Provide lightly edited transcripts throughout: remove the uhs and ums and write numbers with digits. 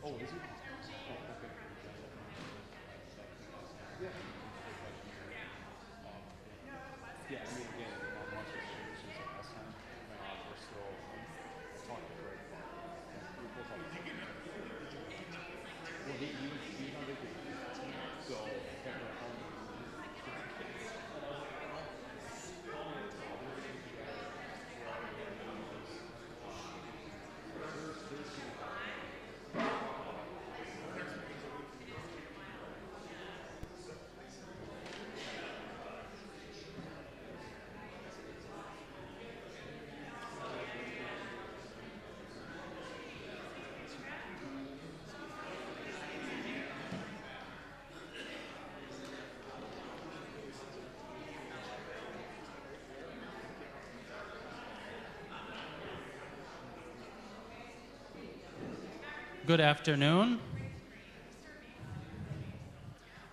Oh, is it? Oh, okay. Yeah. Yeah, I mean, again, not much has changed since the last time. We're still talking great. We're both talking. Well, he's on vacation. So, technically, Good afternoon.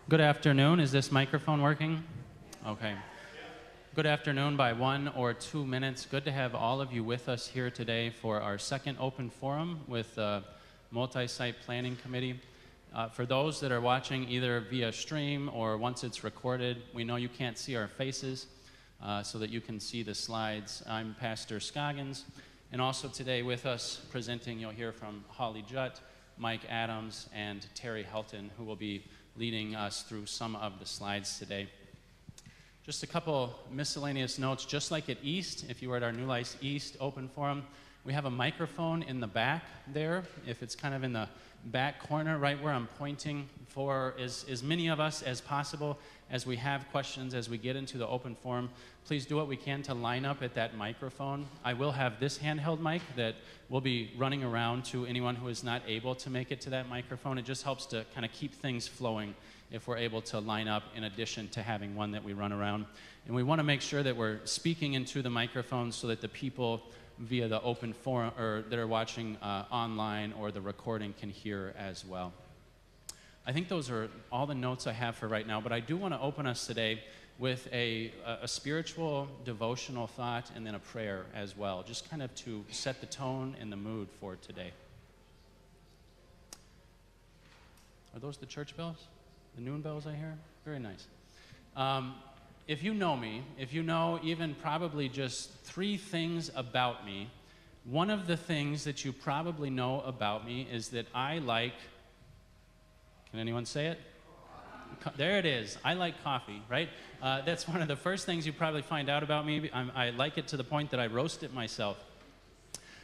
Good afternoon. Is this microphone working? Okay. Good afternoon by 1 or 2 minutes. Good to have all of you with us here today for our second open forum with the Multi-Site Planning Committee. For those that are watching either via stream or once it's recorded, we know you can't see our faces so that you can see the slides. I'm Pastor Scoggins. And also today with us presenting, you'll hear from Holly Jutt, Mike Adams, and Terry Helton, who will be leading us through some of the slides today. Just a couple miscellaneous notes. Just like at East, if you were at our New Life East open forum, we have a microphone in the back there. If it's kind of in the back corner, right where I'm pointing, for as many of us as possible, as we have questions, as we get into the open forum, please do what we can to line up at that microphone. I will have this handheld mic that will be running around to anyone who is not able to make it to that microphone. It just helps to kind of keep things flowing if we're able to line up in addition to having one that we run around. And we want to make sure that we're speaking into the microphone so that the people via the open forum or that are watching online or the recording can hear as well. I think those are all the notes I have for right now, but I do want to open us today with a spiritual devotional thought and then a prayer as well, just kind of to set the tone and the mood for today. Are those the church bells? The noon bells I hear? Very nice. If you know me, if you know even probably just 3 things about me, one of the things that you probably know about me is that I like, can anyone say it? There it is. I like coffee, right? That's one of the first things you probably find out about me. I like it to the point that I roast it myself.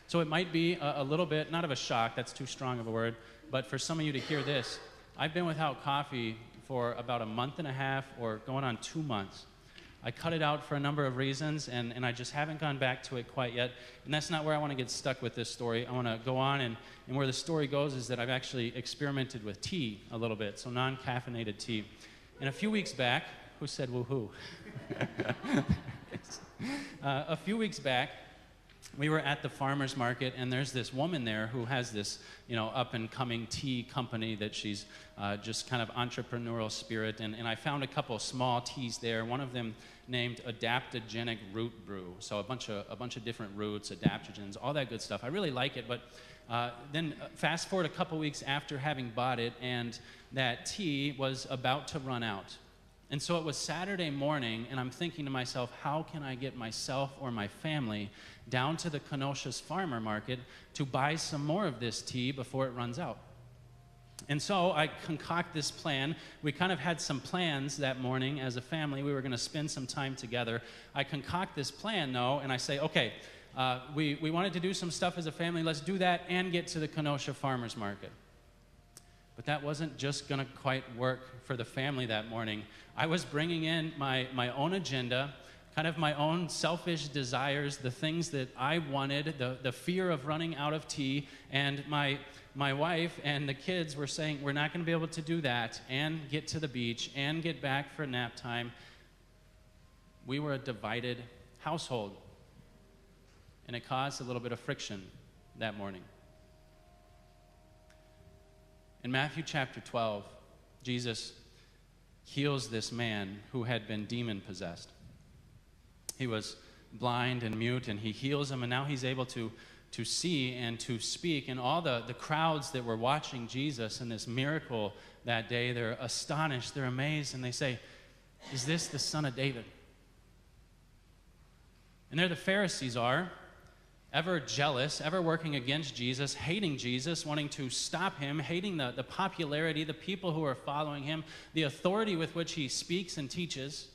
So it might be a little bit, not of a shock, that's too strong of a word, but for some of you to hear this, I've been without coffee for about a month and a half or going on 2 months. I cut it out for a number of reasons, and I just haven't gone back to it quite yet. And that's not where I want to get stuck with this story. I want to go on, and where the story goes is that I've actually experimented with tea a little bit, so non-caffeinated tea. And a few weeks back, who said woohoo? A few weeks back, we were at the farmer's market, and there's this woman there who has this, up-and-coming tea company that she's just kind of entrepreneurial spirit. And I found a couple of small teas there. One of them named Adaptogenic Root Brew. So a bunch of different roots, adaptogens, all that good stuff. I really like it, but then fast forward a couple weeks after having bought it, and that tea was about to run out. And so it was Saturday morning, and I'm thinking to myself, how can I get myself or my family down to the Kenosha's farmer market to buy some more of this tea before it runs out? And so I concoct this plan. We kind of had some plans that morning as a family. We were going to spend some time together. I concoct this plan, though, and I say, okay, we wanted to do some stuff as a family. Let's do that and get to the Kenosha farmer's market. But that wasn't just going to quite work for the family that morning. I was bringing in my own agenda, kind of my own selfish desires, the things that I wanted, the fear of running out of tea, and my wife and the kids were saying, we're not going to be able to do that and get to the beach and get back for nap time. We were a divided household, and it caused a little bit of friction that morning. In Matthew chapter 12, Jesus heals this man who had been demon-possessed. He was blind and mute, and he heals him, and now he's able to see and to speak. And all the crowds that were watching Jesus and this miracle that day, they're astonished, they're amazed, and they say, "Is this the Son of David?" And there the Pharisees are, ever jealous, ever working against Jesus, hating Jesus, wanting to stop him, hating the popularity, the people who are following him, the authority with which he speaks and teaches.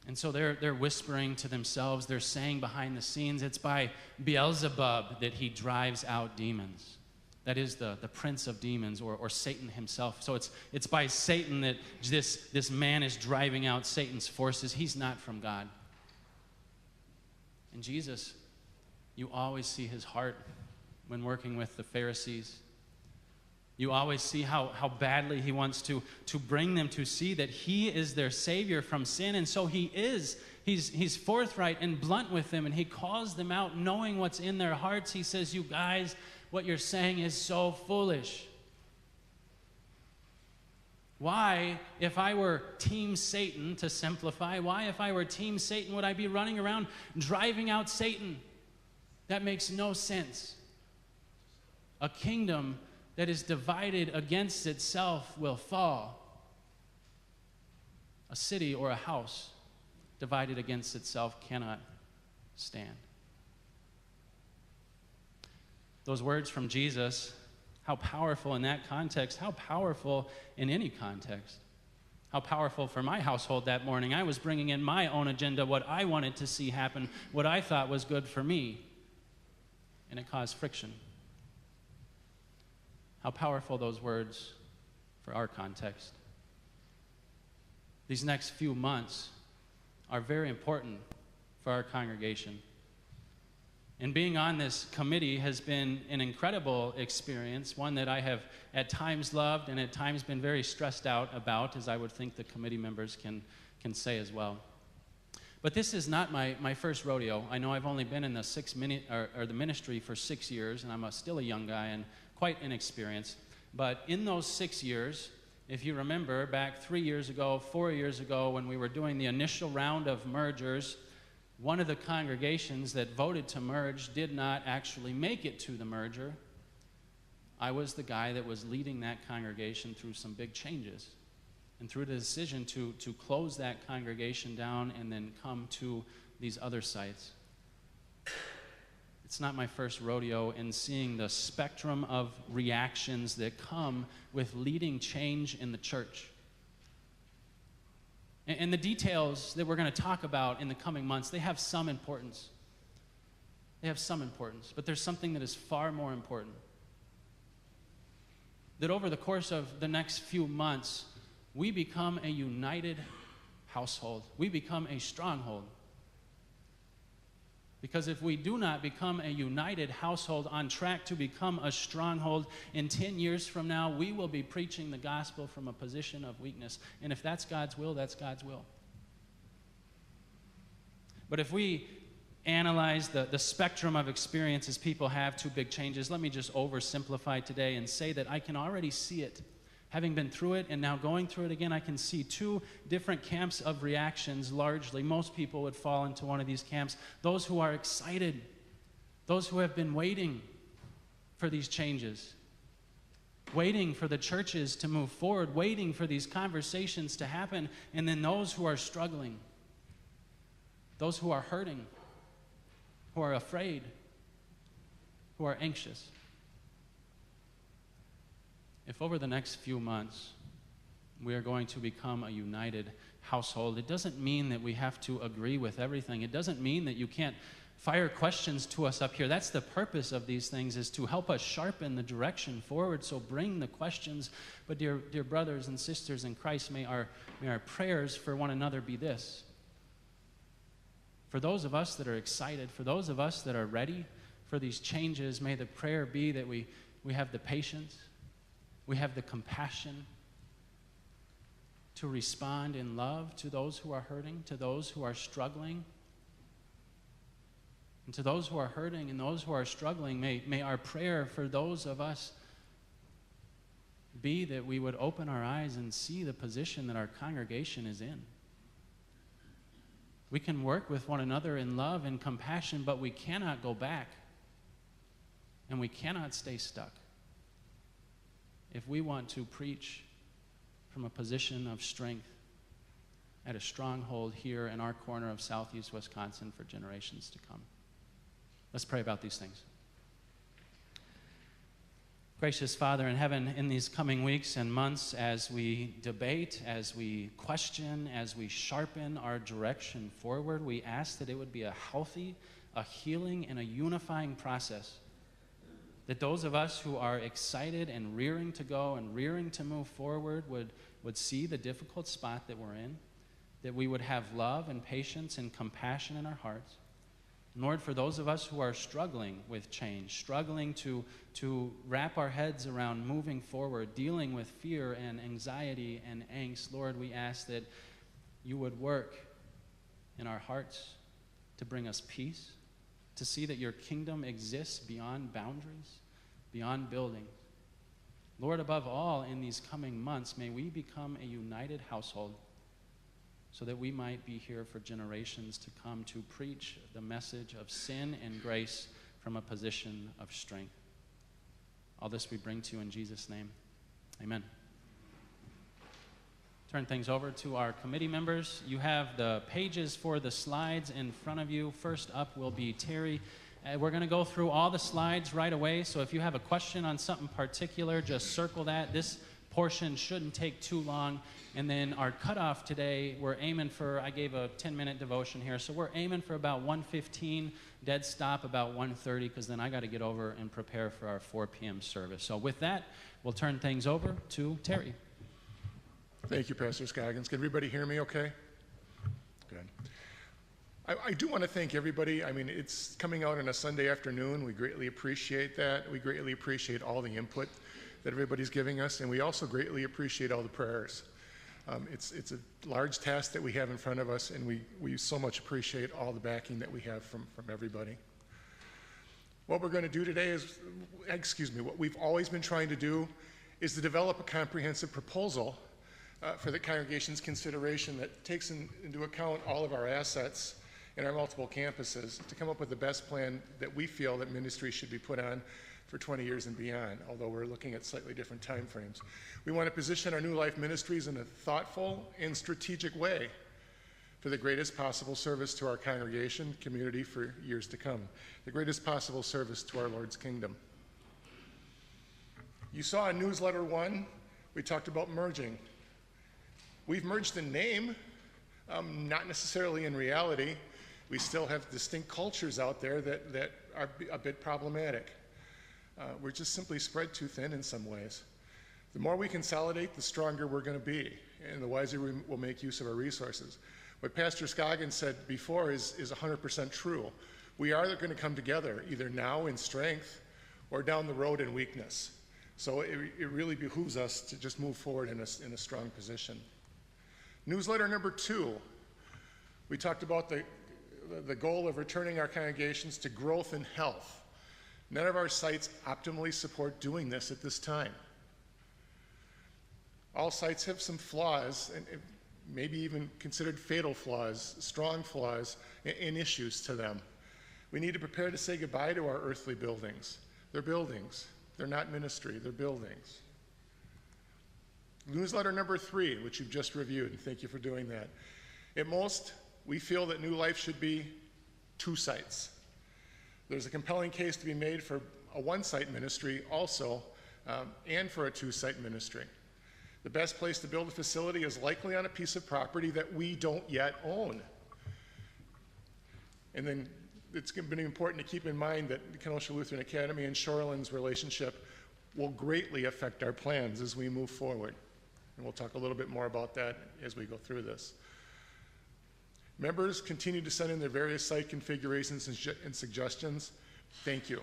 And so they're whispering to themselves, they're saying behind the scenes, it's by Beelzebub that he drives out demons. That is the prince of demons, or Satan himself. So it's by Satan that this man is driving out Satan's forces. He's not from God. And Jesus, you always see his heart when working with the Pharisees. You always see how badly he wants to bring them to see that he is their Savior from sin. And so he is. He's forthright and blunt with them, and he calls them out knowing what's in their hearts. He says, "You guys, what you're saying is so foolish. Why, if I were Team Satan, to simplify, why, if I were Team Satan, would I be running around driving out Satan? That makes no sense. A kingdom that is divided against itself will fall. A city or a house divided against itself cannot stand." Those words from Jesus, how powerful in that context, how powerful in any context. How powerful for my household that morning. I was bringing in my own agenda, what I wanted to see happen, what I thought was good for me, and it caused friction. How powerful those words for our context. These next few months are very important for our congregation. And being on this committee has been an incredible experience, one that I have at times loved and at times been very stressed out about, as I would think the committee members can say as well. But this is not my first rodeo. I know I've only been in the ministry for 6 years, and I'm still a young guy and quite inexperienced. But in those 6 years, if you remember, back 3 years ago, 4 years ago, when we were doing the initial round of mergers, one of the congregations that voted to merge did not actually make it to the merger. I was the guy that was leading that congregation through some big changes and through the decision to close that congregation down and then come to these other sites. It's not my first rodeo in seeing the spectrum of reactions that come with leading change in the church. And the details that we're going to talk about in the coming months, they have some importance. They have some importance, but there's something that is far more important. That over the course of the next few months, we become a united household. We become a stronghold. Because if we do not become a united household on track to become a stronghold, in 10 years from now, we will be preaching the gospel from a position of weakness. And if that's God's will, that's God's will. But if we analyze the spectrum of experiences people have to big changes, let me just oversimplify today and say that I can already see it. Having been through it and now going through it again, I can see two different camps of reactions largely. Most people would fall into one of these camps. Those who are excited, those who have been waiting for these changes, waiting for the churches to move forward, waiting for these conversations to happen, and then those who are struggling, those who are hurting, who are afraid, who are anxious. If over the next few months we are going to become a united household, it doesn't mean that we have to agree with everything. It doesn't mean that you can't fire questions to us up here. That's the purpose of these things, is to help us sharpen the direction forward. So bring the questions. But dear brothers and sisters in Christ, may our prayers for one another be this. For those of us that are excited, for those of us that are ready for these changes, may the prayer be that we have the patience, we have the compassion to respond in love to those who are hurting, to those who are struggling. And to those who are hurting and those who are struggling, may our prayer for those of us be that we would open our eyes and see the position that our congregation is in. We can work with one another in love and compassion, but we cannot go back. And we cannot stay stuck. If we want to preach from a position of strength at a stronghold here in our corner of southeast Wisconsin for generations to come. Let's pray about these things. Gracious Father in heaven, in these coming weeks and months, as we debate, as we question, as we sharpen our direction forward, we ask that it would be a healthy, a healing, and a unifying process. That those of us who are excited and rearing to go and rearing to move forward would see the difficult spot that we're in, that we would have love and patience and compassion in our hearts. Lord, for those of us who are struggling with change, struggling to wrap our heads around moving forward, dealing with fear and anxiety and angst, Lord, we ask that you would work in our hearts to bring us peace, to see that your kingdom exists beyond boundaries, beyond buildings. Lord, above all, in these coming months, may we become a united household so that we might be here for generations to come to preach the message of sin and grace from a position of strength. All this we bring to you in Jesus' name. Amen. Turn things over to our committee members. You have the pages for the slides in front of you. First up will be Terry. We're going to go through all the slides right away, so if you have a question on something particular, just circle that. This portion shouldn't take too long. And then our cutoff today, we're aiming for, I gave a 10-minute devotion here, so we're aiming for about 1:15, dead stop about 1:30, because then I got to get over and prepare for our 4 p.m. service. So with that, we'll turn things over to Terry. Thank you, Pastor Scoggins. Can everybody hear me okay? Good. I do want to thank everybody. I mean, it's coming out on a Sunday afternoon. We greatly appreciate that. We greatly appreciate all the input that everybody's giving us, and we also greatly appreciate all the prayers. It's a large task that we have in front of us, and we so much appreciate all the backing that we have from everybody. What we're going to do today is, what we've always been trying to do is to develop a comprehensive proposal for the congregation's consideration that takes into account all of our assets in our multiple campuses to come up with the best plan that we feel that ministry should be put on for 20 years and beyond, although we're looking at slightly different time frames. We want to position our New Life Ministries in a thoughtful and strategic way for the greatest possible service to our congregation, community for years to come, the greatest possible service to our Lord's kingdom. You saw in newsletter 1, we talked about merging. We've merged in name, not necessarily in reality. We still have distinct cultures out there that are a bit problematic. We're just simply spread too thin in some ways. The more we consolidate, the stronger we're going to be, and the wiser we will make use of our resources. What Pastor Scoggins said before is 100% true. We are going to come together, either now in strength or down the road in weakness. So it really behooves us to just move forward in a strong position. Newsletter number 2, we talked about the goal of returning our congregations to growth and health. None of our sites optimally support doing this at this time. All sites have some flaws, and maybe even considered fatal flaws, strong flaws, and issues to them. We need to prepare to say goodbye to our earthly buildings. They're buildings. They're not ministry. They're buildings. Newsletter number 3, which you've just reviewed, and thank you for doing that. At most, we feel that New Life should be 2 sites. There's a compelling case to be made for a 1-site ministry also, and for a 2-site ministry. The best place to build a facility is likely on a piece of property that we don't yet own. And then it's going to be important to keep in mind that the Kenosha Lutheran Academy and Shoreland's relationship will greatly affect our plans as we move forward. And we'll talk a little bit more about that as we go through this. Members continue to send in their various site configurations and suggestions. Thank you.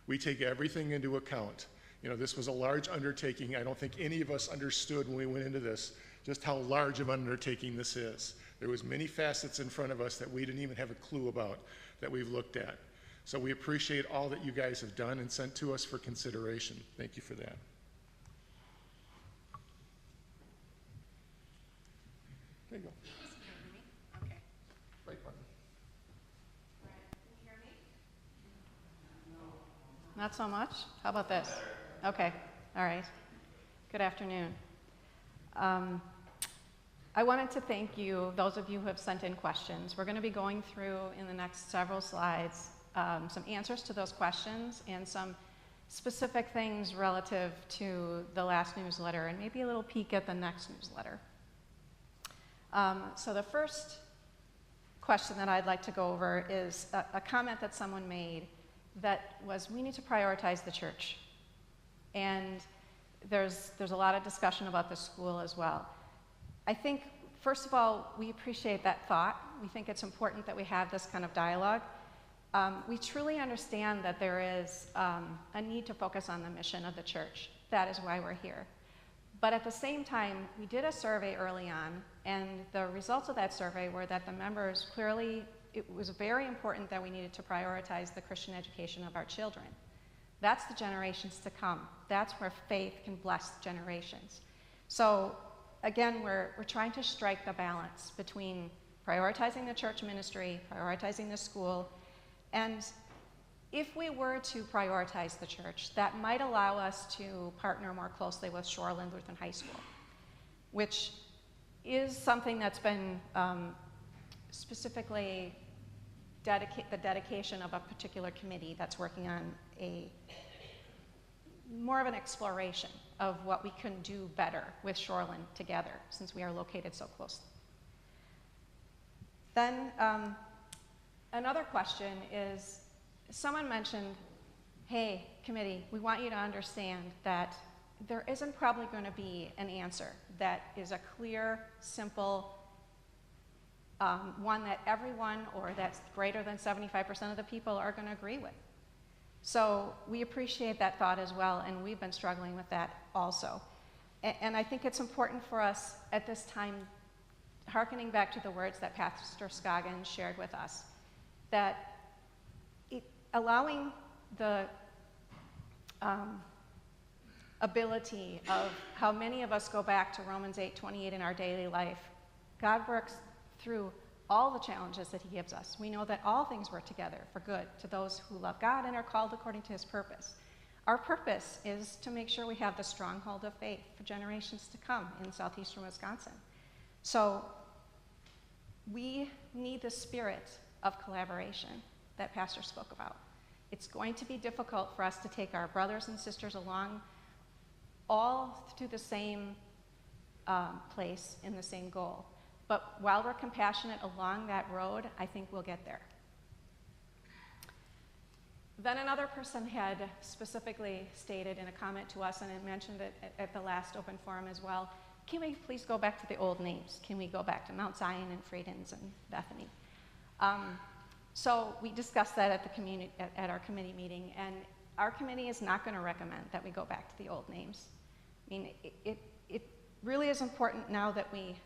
We take everything into account. You know, this was a large undertaking. I don't think any of us understood when we went into this just how large of an undertaking this is. There was many facets in front of us that we didn't even have a clue about that we've looked at. So we appreciate all that you guys have done and sent to us for consideration. Thank you for that. There you go. Okay. Right Not so much? How about this? Okay, all right. Good afternoon. I wanted to thank you, those of you who have sent in questions. We're going to be going through in the next several slides some answers to those questions and some specific things relative to the last newsletter and maybe a little peek at the next newsletter. So the first question that I'd like to go over is a comment that someone made that was, we need to prioritize the church. And there's a lot of discussion about the school as well. I think, first of all, we appreciate that thought. We think it's important that we have this kind of dialogue. We truly understand that there is a need to focus on the mission of the church. That is why we're here. But at the same time, we did a survey early on, and the results of that survey were that the members clearly, it was very important that we needed to prioritize the Christian education of our children. That's the generations to come. That's where faith can bless generations. So again, we're trying to strike the balance between prioritizing the church ministry, prioritizing the school, and if we were to prioritize the church, that might allow us to partner more closely with Shoreland Lutheran High School, which is something that's been specifically the dedication of a particular committee that's working on more of an exploration of what we can do better with Shoreland together, since we are located so close. Then another question is, someone mentioned, hey, committee, we want you to understand that there isn't probably going to be an answer that is a clear, simple, one that everyone, or that's greater than 75% of the people, are going to agree with. So we appreciate that thought as well, and we've been struggling with that also. And I think it's important for us at this time, hearkening back to the words that Pastor Scoggins shared with us, that allowing the ability of how many of us go back to Romans 8:28 in our daily life, God works through all the challenges that he gives us. We know that all things work together for good to those who love God and are called according to his purpose. Our purpose is to make sure we have the stronghold of faith for generations to come in southeastern Wisconsin. So we need the spirit of collaboration that Pastor spoke about. It's going to be difficult for us to take our brothers and sisters along all to the same place in the same goal. But while we're compassionate along that road, I think we'll get there. Then another person had specifically stated in a comment to us, and I mentioned it at the last open forum as well, can we please go back to the old names? Can we go back to Mount Zion and Friedens and Bethany? So we discussed that at our committee meeting, and our committee is not going to recommend that we go back to the old names. I mean, it really is important now that we,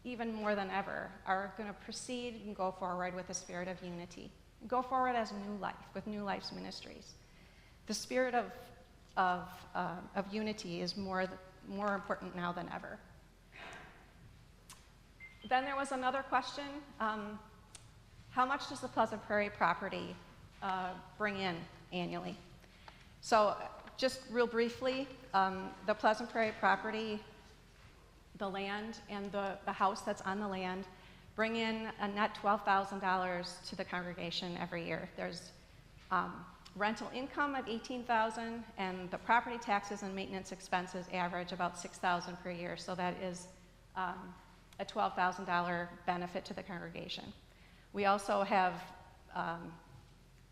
even more than ever, are going to proceed and go forward with the spirit of unity. Go forward as New Life, with New Life's ministries. The spirit of unity is more important now than ever. Then there was another question. How much does the Pleasant Prairie property bring in annually? So just real briefly, the Pleasant Prairie property, the land and the house that's on the land, bring in a net $12,000 to the congregation every year. There's rental income of $18,000, and the property taxes and maintenance expenses average about $6,000 per year. So that is a $12,000 benefit to the congregation. We also have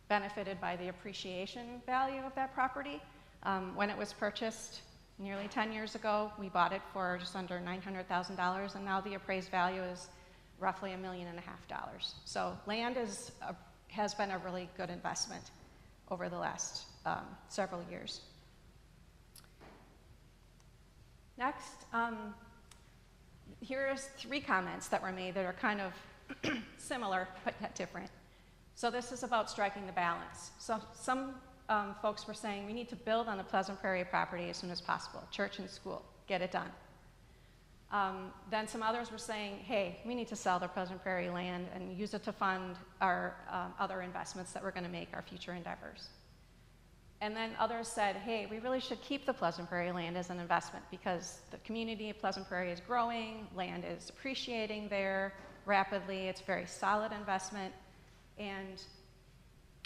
benefited by the appreciation value of that property. When it was purchased nearly 10 years ago, we bought it for just under $900,000, and now the appraised value is roughly $1.5 million. So land has been a really good investment over the last several years. Next, here's 3 comments that were made that are kind of similar but yet different. So this is about striking the balance. So some folks were saying we need to build on the Pleasant Prairie property as soon as possible, church and school, get it done. Then some others were saying, hey, we need to sell the Pleasant Prairie land and use it to fund our other investments that we're going to make, our future endeavors. And then others said, hey, we really should keep the Pleasant Prairie land as an investment because the community of Pleasant Prairie is growing, land is appreciating there rapidly, it's a very solid investment. And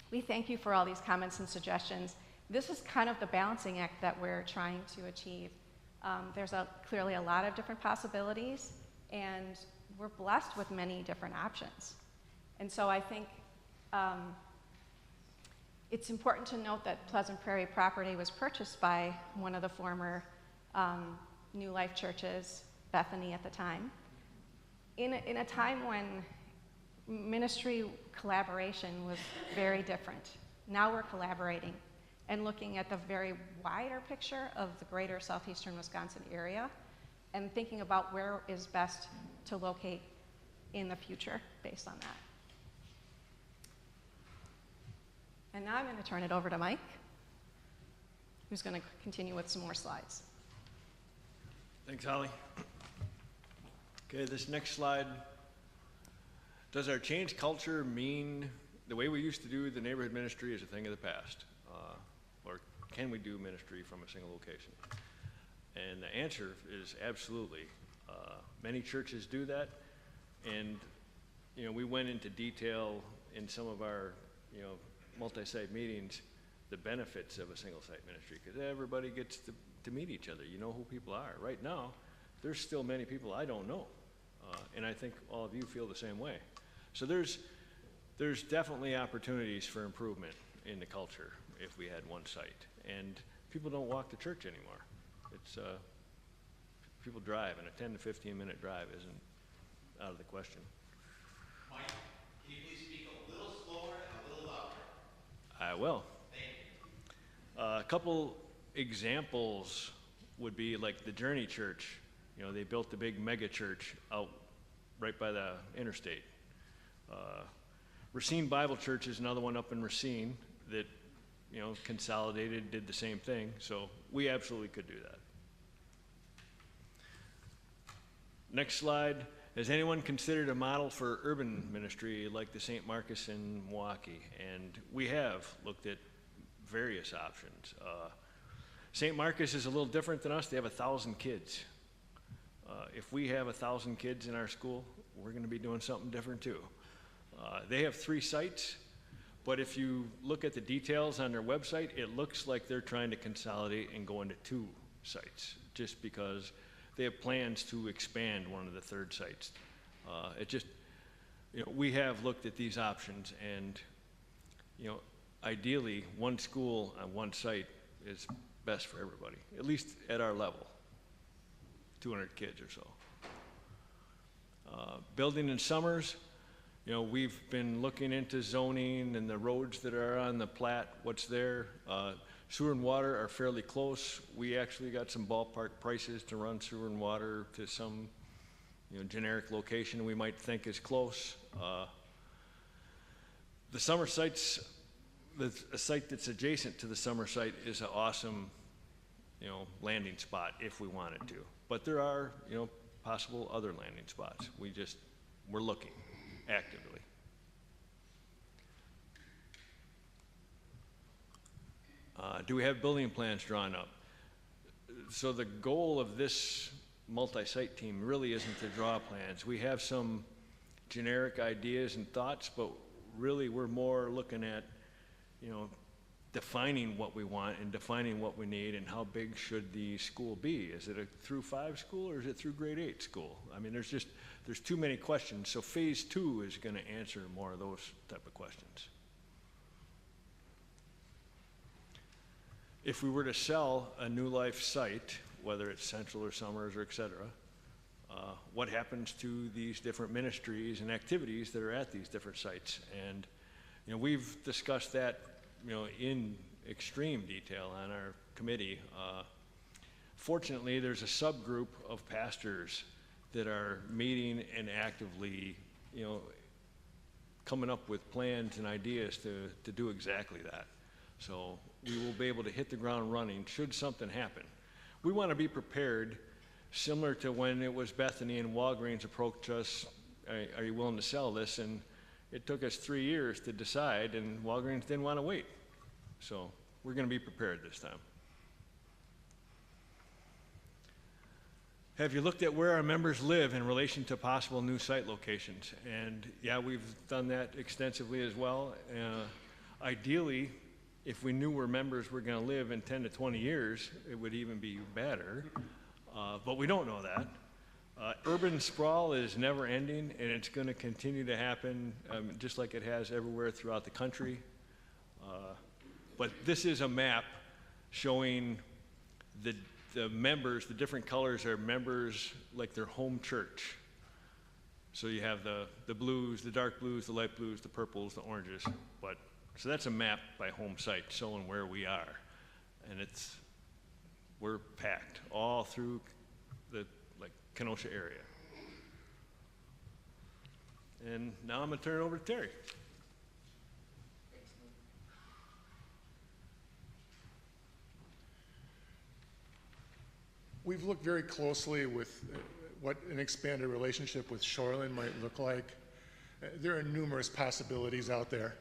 we thank you for all these comments and suggestions. This is kind of the balancing act that we're trying to achieve. There's clearly a lot of different possibilities, and we're blessed with many different options. And so I think it's important to note that Pleasant Prairie property was purchased by one of the former New Life churches, Bethany at the time, in a time when ministry collaboration was very different. Now we're collaborating and looking at the very wider picture of the greater southeastern Wisconsin area and thinking about where is best to locate in the future based on that. And now I'm going to turn it over to Mike, who's going to continue with some more slides. Thanks, Holly. Okay, this next slide. Does our changed culture mean the way we used to do the neighborhood ministry is a thing of the past? Or can we do ministry from a single location? And the answer is absolutely. Many churches do that, and we went into detail in some of our multi-site meetings, the benefits of a single-site ministry, because everybody gets to meet each other. You know who people are. Right now, there's still many people I don't know, and I think all of you feel the same way. So there's definitely opportunities for improvement in the culture if we had one site. And people don't walk to church anymore. It's people drive, and a 10 to 15 minute drive isn't out of the question. Mike, can you please speak a little slower and a little louder? I will. Thank you. A couple examples would be like the Journey Church. They built the big mega church out right by the interstate. Racine Bible Church is another one up in Racine that consolidated, did the same thing. So we absolutely could do that. Next slide. Has anyone considered a model for urban ministry like the St. Marcus in Milwaukee? And we have looked at various options. St. Marcus is a little different than us. They have 1,000 kids. If we have 1,000 kids in our school, we're going to be doing something different too. They have 3 sites, but if you look at the details on their website, it looks like they're trying to consolidate and go into 2 sites, just because they have plans to expand one of the 3rd sites. We have looked at these options, and ideally, one school on one site is best for everybody, at least at our level, 200 kids or so. Building in Summers, we've been looking into zoning and the roads that are on the plat, what's there. Sewer and water are fairly close. We actually got some ballpark prices to run sewer and water to some generic location we might think is close. The Summer sites, a site that's adjacent to the Summer site is an awesome landing spot if we wanted to. But there are possible other landing spots. We're looking actively. Do we have building plans drawn up? So the goal of this multi-site team really isn't to draw plans. We have some generic ideas and thoughts, but really we're more looking at, defining what we want and defining what we need and how big should the school be. Is it a through 5 school or is it through grade 8 school? I mean, there's too many questions. So phase 2 is going to answer more of those type of questions. If we were to sell a New Life site, whether it's Central or Summers or et cetera, what happens to these different ministries and activities that are at these different sites? And we've discussed that in extreme detail on our committee. Fortunately, there's a subgroup of pastors that are meeting and actively coming up with plans and ideas to do exactly that. So we will be able to hit the ground running should something happen. We want to be prepared, similar to when it was Bethany and Walgreens approached us, are you willing to sell this? And it took us 3 years to decide, and Walgreens didn't want to wait. So we're going to be prepared this time. Have you looked at where our members live in relation to possible new site locations? And yeah, we've done that extensively as well. Ideally, if we knew where members were going to live in 10 to 20 years, it would even be better. But we don't know that. Urban sprawl is never ending, and it's going to continue to happen just like it has everywhere throughout the country. But this is a map showing the members, the different colors are members like their home church. So you have the blues, the dark blues, the light blues, the purples, the oranges. So that's a map by home site showing where we are. And we're packed all through the Kenosha area. And now I'm going to turn it over to Terry. We've looked very closely with what an expanded relationship with Shoreland might look like. There are numerous possibilities out there.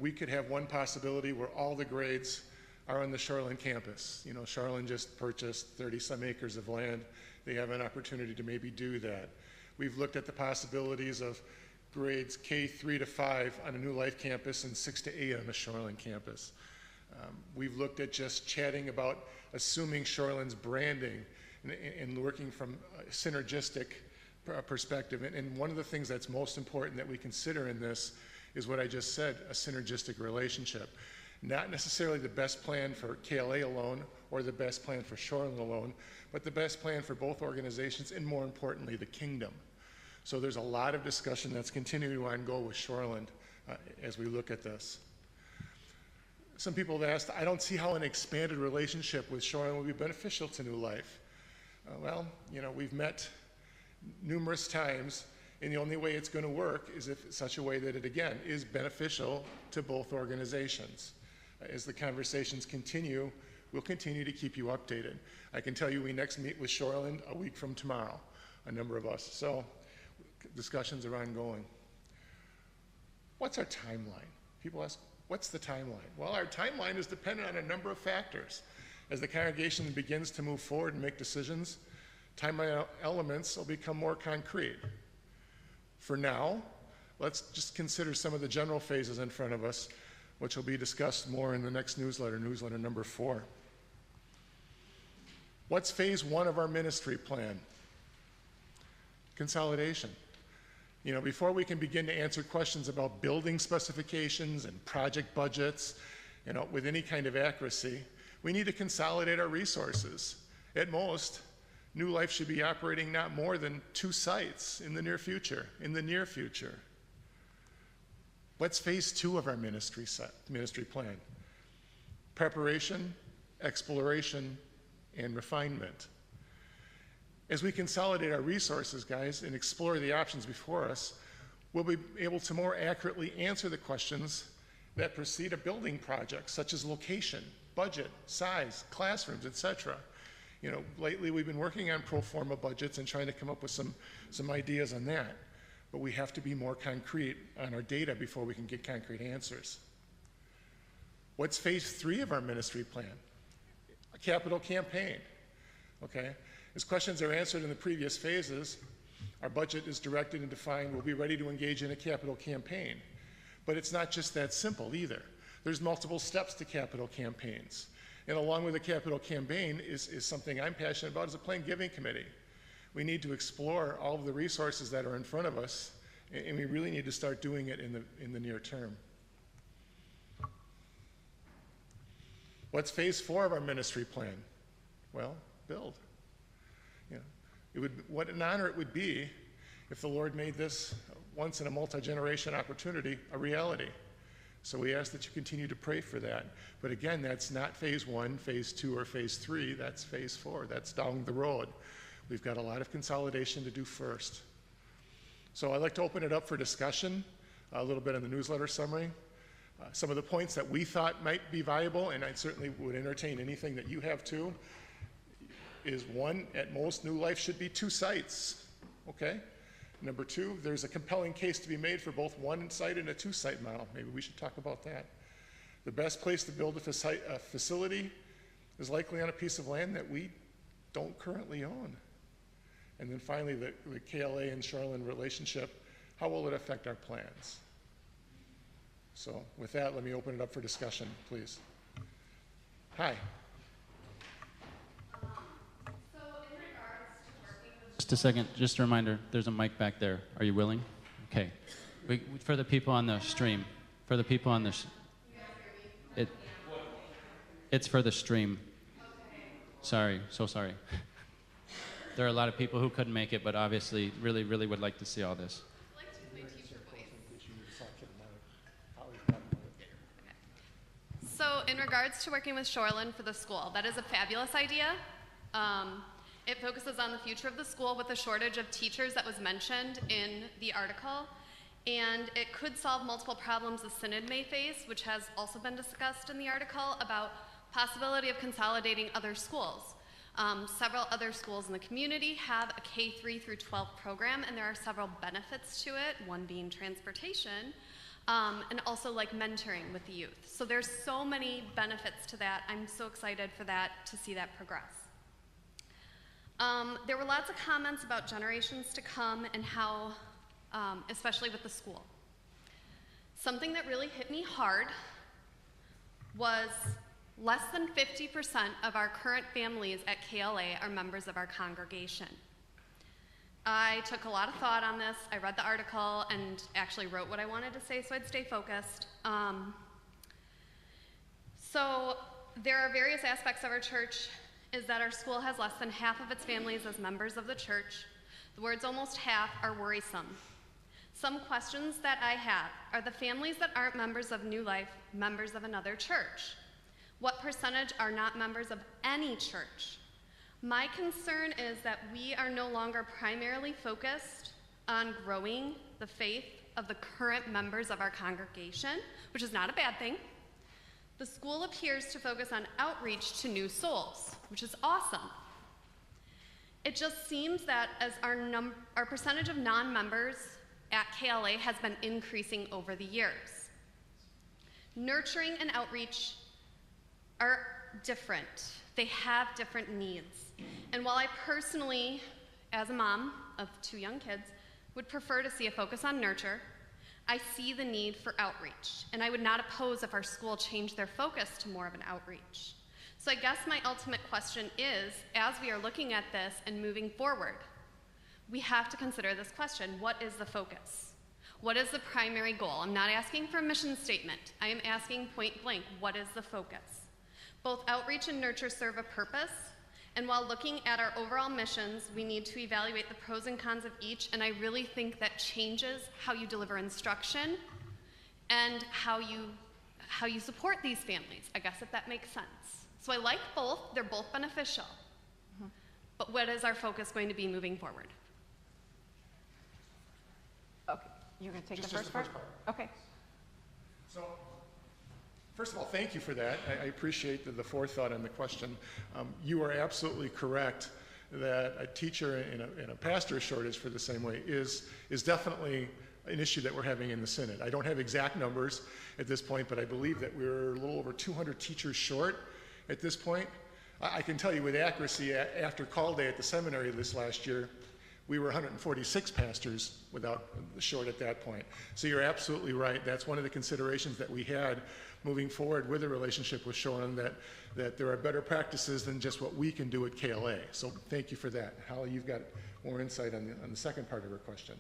We could have one possibility where all the grades are on the Shoreland campus. Shoreland just purchased 30-some acres of land. They have an opportunity to maybe do that. We've looked at the possibilities of grades K3 to 5 on a New Life campus and 6 to 8 on the Shoreland campus. We've looked at just chatting about assuming Shoreland's branding and working from a synergistic perspective. And one of the things that's most important that we consider in this is what I just said, a synergistic relationship. Not necessarily the best plan for KLA alone or the best plan for Shoreland alone, but the best plan for both organizations and more importantly, the kingdom. So there's a lot of discussion that's continuing to go with Shoreland as we look at this. Some people have asked, I don't see how an expanded relationship with Shoreland would be beneficial to New Life. We've met numerous times, and the only way it's going to work is if it's such a way that it, again, is beneficial to both organizations. As the conversations continue, we'll continue to keep you updated. I can tell you we next meet with Shoreland a week from tomorrow, a number of us. So discussions are ongoing. What's our timeline? People ask, what's the timeline? Well, our timeline is dependent on a number of factors. As the congregation begins to move forward and make decisions, timeline elements will become more concrete. For now, let's just consider some of the general phases in front of us, which will be discussed more in the next newsletter number 4. What's phase 1 of our ministry plan? Consolidation. Before we can begin to answer questions about building specifications and project budgets, with any kind of accuracy, we need to consolidate our resources. At most, New Life should be operating not more than 2 sites in the near future. What's phase 2 of our ministry plan? Preparation, exploration, and refinement. As we consolidate our resources, guys, and explore the options before us, we'll be able to more accurately answer the questions that precede a building project, such as location, budget, size, classrooms, etc. Lately we've been working on pro forma budgets and trying to come up with some ideas on that. But we have to be more concrete on our data before we can get concrete answers. What's phase 3 of our ministry plan? A capital campaign, okay? As questions are answered in the previous phases, our budget is directed and defined. We'll be ready to engage in a capital campaign. But it's not just that simple either. There's multiple steps to capital campaigns. And along with the capital campaign is something I'm passionate about, is a planned giving committee. We need to explore all of the resources that are in front of us, and we really need to start doing it in the near term. What's phase 4 of our ministry plan? Well, build. What an honor it would be if the Lord made this once in a multi-generation opportunity a reality. So we ask that you continue to pray for that. But again, that's not phase 1, phase 2, or phase 3. That's phase 4. That's down the road. We've got a lot of consolidation to do first. So I'd like to open it up for discussion, a little bit on the newsletter summary. Some of the points that we thought might be viable, and I certainly would entertain anything that you have too, is 1, at most, New Life should be 2 sites, okay? Number 2, there's a compelling case to be made for both 1 site and a 2-site model. Maybe we should talk about that. The best place to build a facility is likely on a piece of land that we don't currently own. And then finally, the KLA and Shoreland relationship, how will it affect our plans? So with that, let me open it up for discussion, please. Hi. Just a second, just a reminder, there's a mic back there. Are you willing? Okay. For the people on the stream, for the people on the, it's for the stream. Sorry, so sorry. There are a lot of people who couldn't make it, but obviously really, really would like to see all this. So in regards to working with Shoreland for the school, that is a fabulous idea. It focuses on the future of the school with the shortage of teachers that was mentioned in the article. And it could solve multiple problems the Synod may face, which has also been discussed in the article about possibility of consolidating other schools. Several other schools in the community have a K-3 through 12 program, and there are several benefits to it, one being transportation, and also like mentoring with the youth. So there's so many benefits to that. I'm so excited for that, to see that progress. There were lots of comments about generations to come and how, especially with the school. Something that really hit me hard was less than 50% of our current families at KLA are members of our congregation. I took a lot of thought on this. I read the article and actually wrote what I wanted to say so I'd stay focused. So there are various aspects of our church is that our school has less than half of its families as members of the church. The words almost half are worrisome. Some questions that I have are the families that aren't members of New Life, members of another church? What percentage are not members of any church? My concern is that we are no longer primarily focused on growing the faith of the current members of our congregation, which is not a bad thing. The school appears to focus on outreach to new souls, which is awesome. It just seems that as our percentage of non-members at KLA has been increasing over the years. Nurturing and outreach are different. They have different needs. And while I personally, as a mom of 2 young kids, would prefer to see a focus on nurture, I see the need for outreach. And I would not oppose if our school changed their focus to more of an outreach. So I guess my ultimate question is, as we are looking at this and moving forward, we have to consider this question: what is the focus? What is the primary goal? I'm not asking for a mission statement. I am asking point blank, what is the focus? Both outreach and nurture serve a purpose, and while looking at our overall missions, we need to evaluate the pros and cons of each, and I really think that changes how you deliver instruction and how you support these families, I guess, if that makes sense. So I like both, they're both beneficial. But what is our focus going to be moving forward? Okay, you're going to take Just the first part? Okay. So, first of all, thank you for that. I appreciate the forethought in the question. You are absolutely correct that a teacher and a pastor shortage for the same way is definitely an issue that we're having in the Synod. I don't have exact numbers at this point, but I believe that we're a little over 200 teachers short at this point. I can tell you with accuracy, after call day at the seminary this last year, we were 146 pastors short at that point. So you're absolutely right. That's one of the considerations that we had moving forward with the relationship with Shoreland, that there are better practices than just what we can do at KLA. So thank you for that. Holly, you've got more insight on the second part of her question.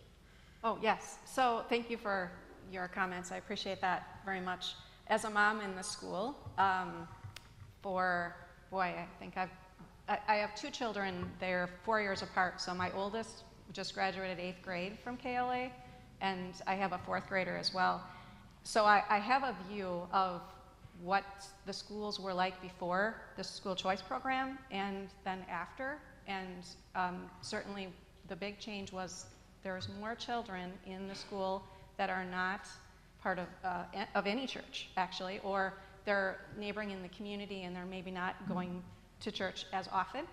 Oh, yes. So thank you for your comments. I appreciate that very much. As a mom in the school, I think I have 2 children. They're 4 years apart. So my oldest just graduated 8th grade from KLA, and I have a 4th grader as well. So I have a view of what the schools were like before the school choice program and then after. And certainly the big change was there's more children in the school that are not part of any church, actually, or they're neighboring in the community and they're maybe not going to church as often.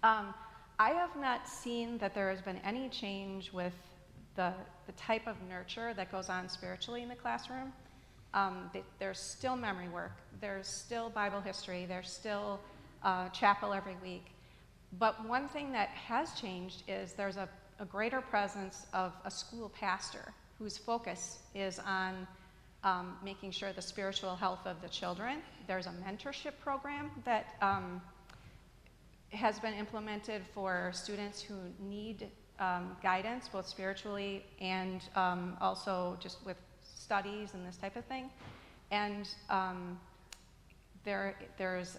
I have not seen that there has been any change with the type of nurture that goes on spiritually in the classroom. There's still memory work, there's still Bible history, there's still chapel every week. But one thing that has changed is there's a greater presence of a school pastor whose focus is on making sure the spiritual health of the children. There's a mentorship program that has been implemented for students who need guidance, both spiritually and also just with studies and this type of thing. And there's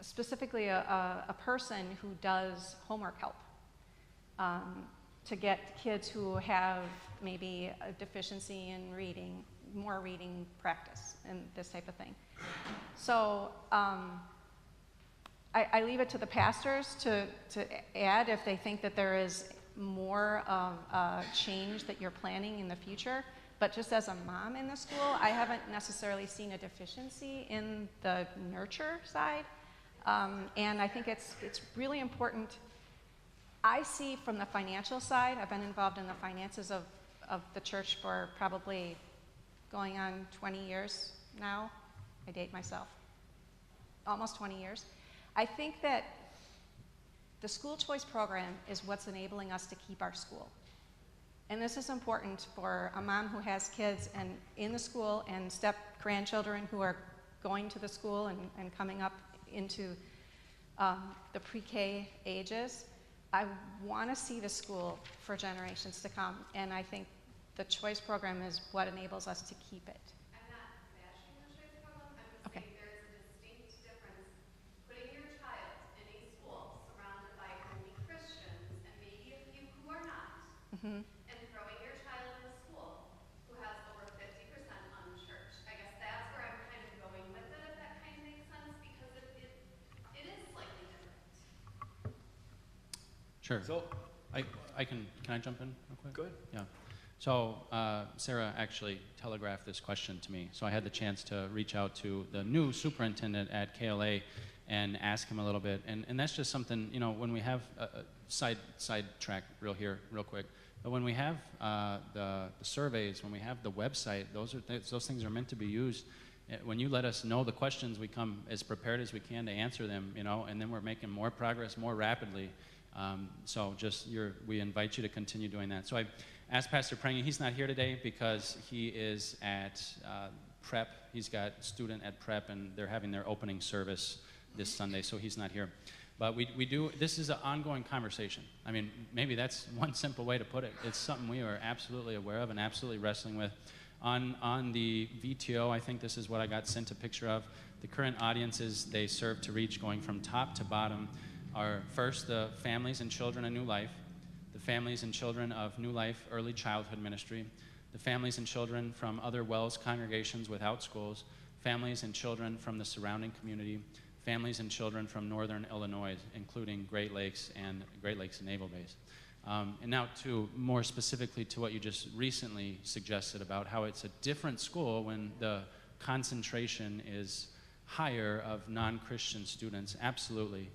specifically a person who does homework help to get kids who have maybe a deficiency in reading, more reading practice and this type of thing. So I leave it to the pastors to add if they think that there is more change that you're planning in the future. But just as a mom in the school, I haven't necessarily seen a deficiency in the nurture side. And I think it's really important. I see from the financial side, I've been involved in the finances of the church for probably going on 20 years now. I date myself. Almost 20 years. I think that the school choice program is what's enabling us to keep our school. And this is important for a mom who has kids and in the school and step-grandchildren who are going to the school and coming up into the pre-K ages. I want to see the school for generations to come, and I think the choice program is what enables us to keep it. I'm not bashing the choice program. I'm just Okay. saying there's a distinct difference putting your child in a school surrounded by only Christians and maybe a few who are not, and throwing your child in a school who has over 50% unchurched. I guess that's where I'm kind of going with it, if that kind of makes sense, because it is slightly different. Sure. So, Can I jump in real quick? good. Yeah. So Sarah actually telegraphed this question to me, so I had the chance to reach out to the new superintendent at KLA and ask him a little bit. And that's just something, you know, when we have side track real quick. But when we have the surveys, when we have the website, those things are meant to be used. When you let us know the questions, we come as prepared as we can to answer them, you know, and then we're making more progress more rapidly. So we invite you to continue doing that. So I asked Pastor Prange, he's not here today because he is at prep. He's got student at prep, and they're having their opening service this Sunday, so he's not here. But we do, this is an ongoing conversation. I mean, maybe that's one simple way to put it. It's something we are absolutely aware of and absolutely wrestling with. On the VTO, I think this is what I got sent a picture of. The current audiences they serve to reach, going from top to bottom, are first the families and children of New Life, the families and children of New Life Early Childhood Ministry, the families and children from other WELS congregations without schools, families and children from the surrounding community, families and children from Northern Illinois, including Great Lakes Naval Base. And now more specifically to what you just recently suggested about how it's a different school when the concentration is higher of non-Christian students. Absolutely.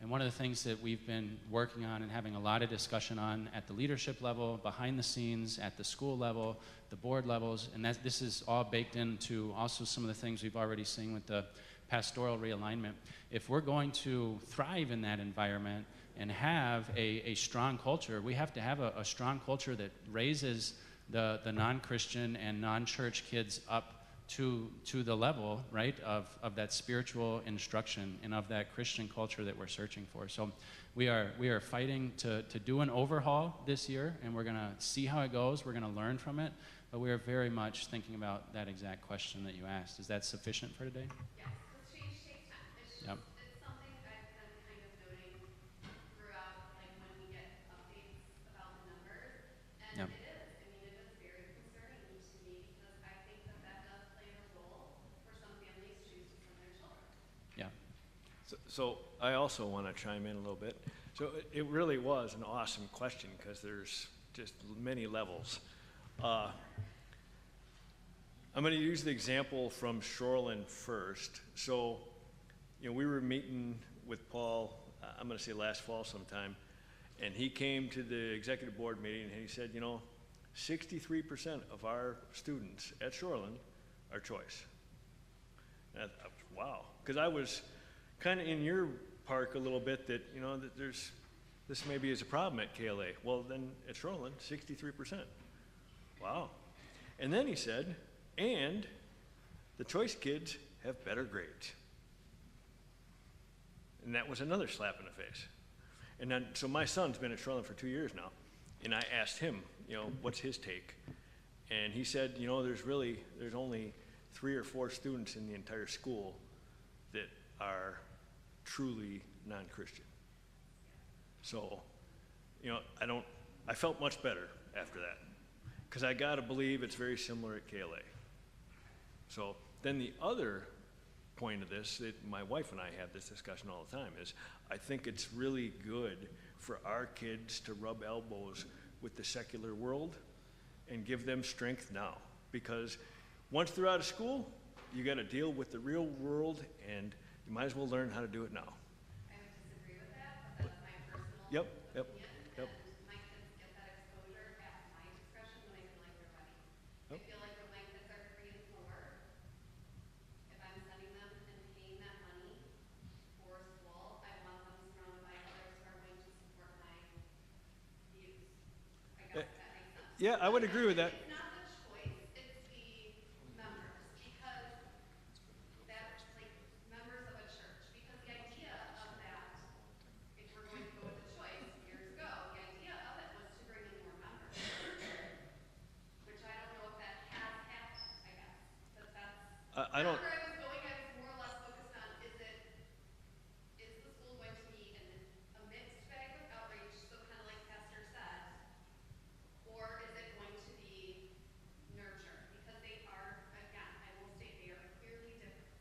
And one of the things that we've been working on and having a lot of discussion on at the leadership level, behind the scenes, at the school level, the board levels, and this is all baked into also some of the things we've already seen with the pastoral realignment. If we're going to thrive in that environment and have a strong culture, we have to have a strong culture that raises the non-Christian and non-church kids up to the level, right, of that spiritual instruction and of that Christian culture that we're searching for. So we are fighting to do an overhaul this year, and we're going to see how it goes. We're going to learn from it, but we are very much thinking about that exact question that you asked. Is that sufficient for today? Yes, because change takes time. It's just, Yep. it's something that I've been kind of noting throughout, like when we get updates about the numbers. And Yep. it is very concerning to me because I think that does play a role for some families choose to send their children. Yeah. So I also want to chime in a little bit. So it really was an awesome question because there's just many levels. I'm going to use the example from Shoreland first. So, you know, we were meeting with Paul, I'm going to say last fall sometime, and he came to the executive board meeting and he said, you know, 63% of our students at Shoreland are choice. Wow, because I was kind of in your park a little bit that, you know, that this maybe is a problem at KLA. Well, then at Shoreland, 63%. Wow. And then he said, and the choice kids have better grades. And that was another slap in the face. And then, so my son's been at Shoreland for 2 years now, and I asked him, you know, what's his take? And he said, you know, there's only 3 or 4 students in the entire school that are truly non-Christian. So, you know, I felt much better after that, because I gotta believe it's very similar at KLA. So then the other point of this, that my wife and I have this discussion all the time, is I think it's really good for our kids to rub elbows with the secular world and give them strength now, because once they're out of school, you got to deal with the real world, and you might as well learn how to do it now. I would disagree with that, but that's my personal Yep. opinion. And my kids get that exposure at my discretion when I feel like they're ready. I Yep. feel like when my kids are 3 and 4, if I'm sending them and paying that money for school, I want them surrounded by others who are going to support my views. I guess that makes sense. Yeah, I would agree with that. It's not the choice, it's the members, because that's like members of a church. Because the idea of that, if we're going to go with the choice years ago, the idea of it was to bring in more members. Which I don't know if that has happened, I guess. But that's I don't. not where I was going. I was more or less focused on is the school going to be a mixed bag with outreach, so kind of like Pastor said, or is it going to be nurture? Because they are, again, I will state they are clearly different.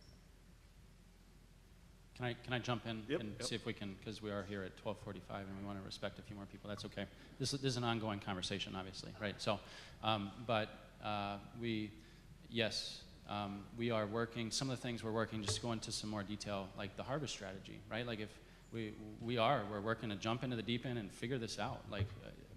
Can I jump in Yep, and yep. see if we can, because we are here at 12:45 and we want to respect a few more people. That's okay. This is an ongoing conversation, obviously, right? So, we are working. Some of the things we're working, just to go into some more detail, like the harvest strategy, right? Like if we're working to jump into the deep end and figure this out. Like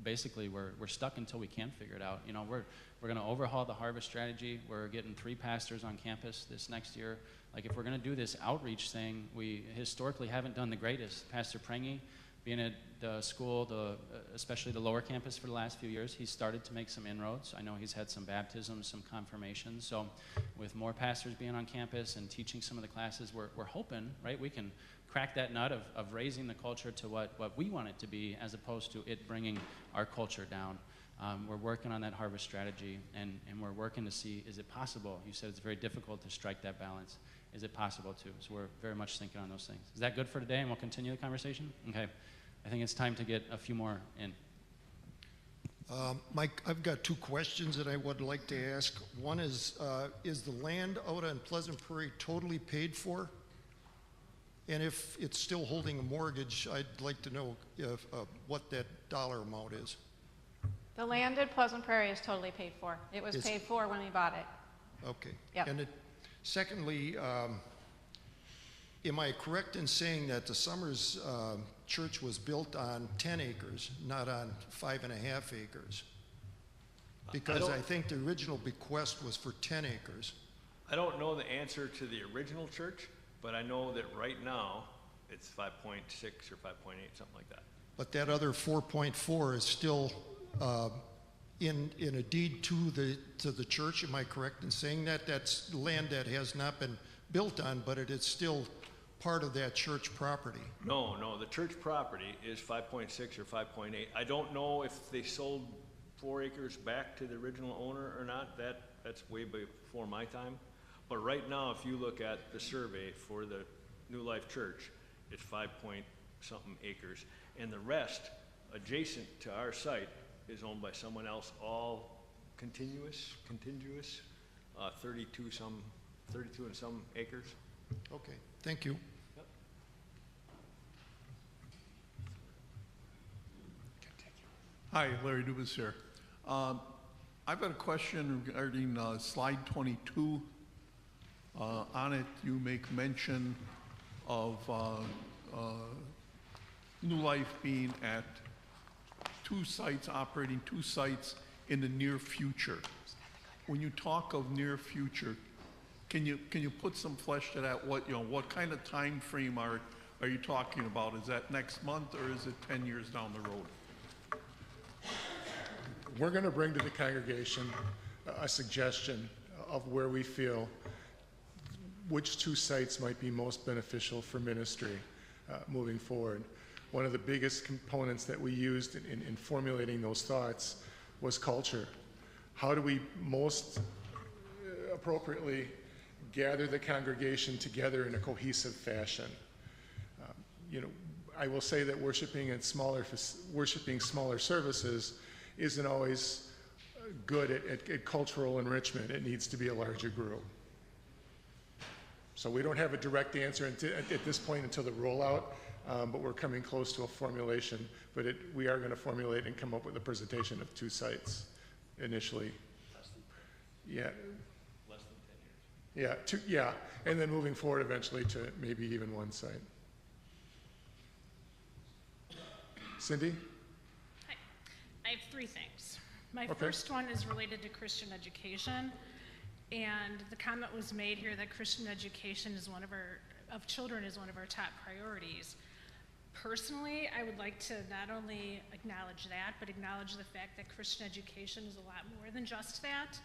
basically, we're stuck until we can figure it out. You know, we're going to overhaul the harvest strategy. We're getting 3 pastors on campus this next year. Like if we're going to do this outreach thing, we historically haven't done the greatest. Pastor Prengy, being at the school, especially the lower campus for the last few years, he's started to make some inroads. I know he's had some baptisms, some confirmations. So with more pastors being on campus and teaching some of the classes, we're hoping, right, we can crack that nut of raising the culture to what we want it to be, as opposed to it bringing our culture down. We're working on that harvest strategy, and we're working to see, is it possible? You said it's very difficult to strike that balance. Is it possible to? So we're very much thinking on those things. Is that good for today, and we'll continue the conversation? Okay. I think it's time to get a few more in. Mike, I've got 2 questions that I would like to ask. One is the land out on Pleasant Prairie totally paid for? And if it's still holding a mortgage, I'd like to know what that dollar amount is. The land at Pleasant Prairie is totally paid for. It was paid for when we bought it. Okay. Yep. And secondly, am I correct in saying that the Summers church was built on 10 acres, not on 5.5 acres? Because I think the original bequest was for 10 acres. I don't know the answer to the original church, but I know that right now it's 5.6 or 5.8, something like that. But that other 4.4 is still in a deed to the church. Am I correct in saying that? That's land that has not been built on, but it is still part of that church property. No, the church property is 5.6 or 5.8. I don't know if they sold 4 acres back to the original owner or not. That's way before my time. But right now, if you look at the survey for the New Life Church, it's 5-point-something acres. And the rest, adjacent to our site, is owned by someone else, all contiguous, 32 and some acres. Okay, thank you. Yep. Hi, Larry Dubas here. I've got a question regarding slide 22. On it, you make mention of New Life being at 2 sites, operating 2 sites in the near future. When you talk of near future, can you put some flesh to that? What kind of time frame are you talking about? Is that next month, or is it 10 years down the road? We're going to bring to the congregation a suggestion of where we feel which two sites might be most beneficial for ministry moving forward. One of the biggest components that we used in formulating those thoughts was culture. How do we most appropriately gather the congregation together in a cohesive fashion? I will say that worshiping smaller services isn't always good at cultural enrichment. It needs to be a larger group. So we don't have a direct answer at this point until the rollout, but we're coming close to a formulation. But we are going to formulate and come up with a presentation of two sites initially. Yeah. Less than 10 years. Yeah, and then moving forward eventually to maybe even one site. Cindy? Hi. I have three things. My Okay. first one is related to Christian education, and the comment was made here that Christian education is of children is one of our top priorities. Personally, I would like to not only acknowledge that, but acknowledge the fact that Christian education is a lot more than just that.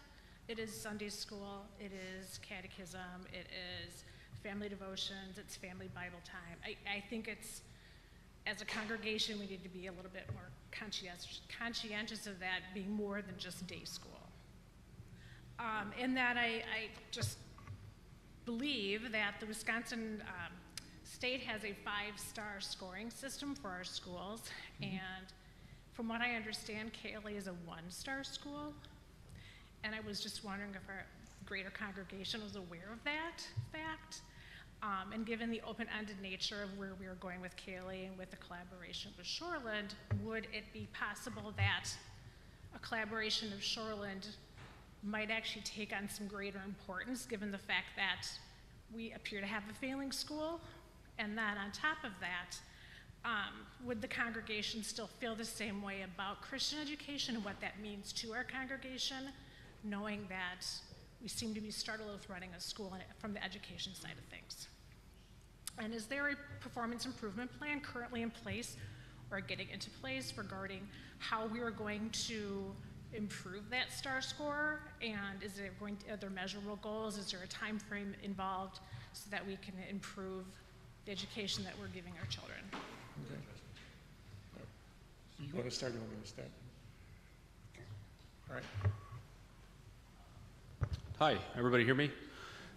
It is Sunday school, it is catechism, it is family devotions, it's family Bible time. I think as a congregation, we need to be a little bit more conscientious of that being more than just day school. In that I just believe that the Wisconsin state has a 5-star scoring system for our schools, and from what I understand, KLA is a 1-star school, and I was just wondering if our greater congregation was aware of that fact. And given the open-ended nature of where we are going with KLA and with the collaboration with Shoreland, would it be possible that a collaboration of Shoreland might actually take on some greater importance, given the fact that we appear to have a failing school? And then on top of that, would the congregation still feel the same way about Christian education and what that means to our congregation, knowing that we seem to be startled with running a school from the education side of things? And is there a performance improvement plan currently in place or getting into place regarding how we are going to improve that STAR score? And are there measurable goals? Is there a time frame involved so that we can improve the education that we're giving our children? Okay. You want to start or you want me to start? All right. Hi, everybody hear me?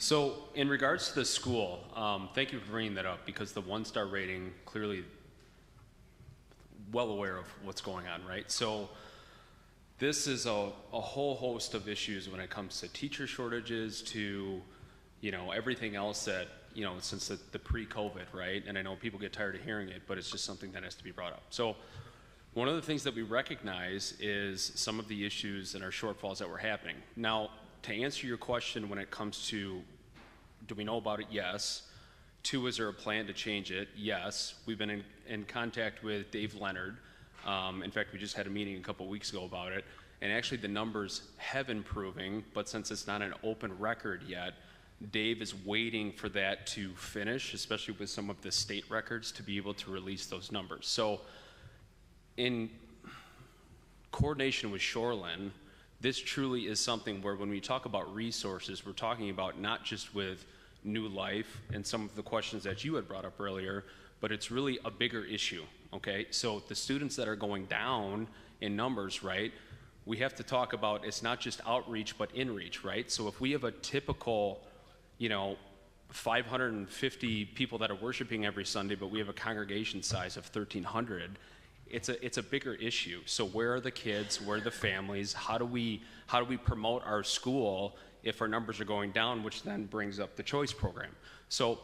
So in regards to the school, thank you for bringing that up, because the 1-star rating, clearly well aware of what's going on, right? So this is a whole host of issues when it comes to teacher shortages, to everything else that, since the pre-COVID, right? And I know people get tired of hearing it, but it's just something that has to be brought up. So one of the things that we recognize is some of the issues and our shortfalls that were happening. Now, to answer your question when it comes to, do we know about it? Yes. 2, is there a plan to change it? Yes. We've been in contact with Dave Leonard. In fact, we just had a meeting a couple weeks ago about it. And actually the numbers have been improving, but since it's not an open record yet, Dave is waiting for that to finish, especially with some of the state records, to be able to release those numbers. So in coordination with Shoreland, this truly is something where when we talk about resources, we're talking about not just with New Life and some of the questions that you had brought up earlier, but it's really a bigger issue, okay? So the students that are going down in numbers, right, we have to talk about, it's not just outreach, but inreach, right? So if we have a typical, 550 people that are worshiping every Sunday, but we have a congregation size of 1,300, it's a bigger issue. So where are the kids? Where are the families? How do we promote our school if our numbers are going down, which then brings up the choice program? So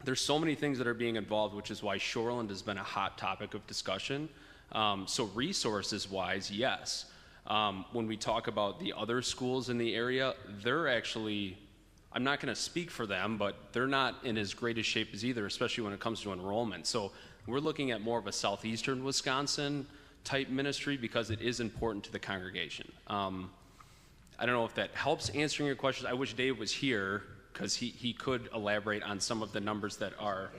there's so many things that are being involved, which is why Shoreland has been a hot topic of discussion. So resources wise, yes. When we talk about the other schools in the area, they're actually, I'm not going to speak for them, but they're not in as great a shape as either, especially when it comes to enrollment. So we're looking at more of a southeastern Wisconsin type ministry because it is important to the congregation. I don't know if that helps answering your questions. I wish Dave was here because he could elaborate on some of the numbers that are.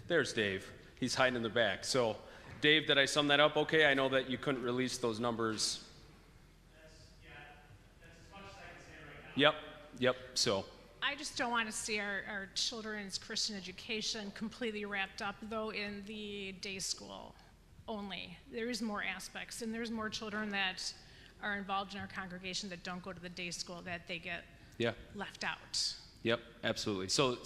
There's Dave. He's hiding in the back. So, Dave, did I sum that up okay? I know that you couldn't release those numbers. That's as much as I can say right now. Yep. So. I just don't want to see our children's Christian education completely wrapped up, though, in the day school only. There is more aspects, and there's more children that are involved in our congregation that don't go to the day school, that they get left out. Yep, absolutely. So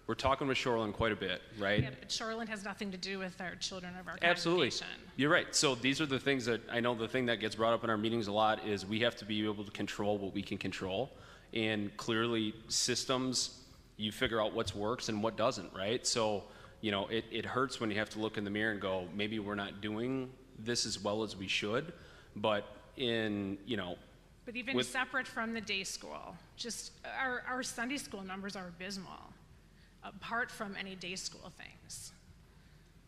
we're talking with Shoreland quite a bit, right? Yeah, but Shoreland has nothing to do with our children of our Absolutely. congregation. You're right. So these are the things that I know the thing that gets brought up in our meetings a lot is we have to be able to control what we can control. And clearly systems, you figure out what works and what doesn't, right? So, it hurts when you have to look in the mirror and go, maybe we're not doing this as well as we should, but But even separate from the day school, just our Sunday school numbers are abysmal, apart from any day school things.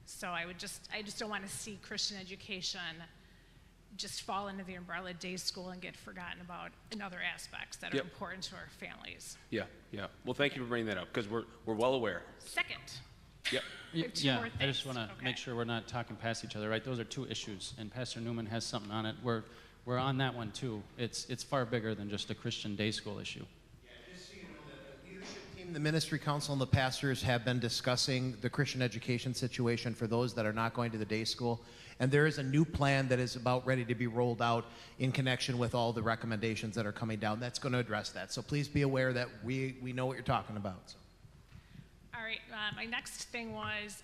So I just don't want to see Christian education just fall into the umbrella day school and get forgotten about in other aspects that are important to our families. Yeah. Well, thank you for bringing that up because we're well aware. Second. Yep. Yeah, I just want to make sure we're not talking past each other, right? Those are two issues, and Pastor Newman has something on it. We're on that one too. It's far bigger than just a Christian day school issue. Yeah, just so you know that the leadership team, the ministry council, and the pastors have been discussing the Christian education situation for those that are not going to the day school. And there is a new plan that is about ready to be rolled out in connection with all the recommendations that are coming down. That's going to address that. So please be aware that we know what you're talking about. So. All right, my next thing was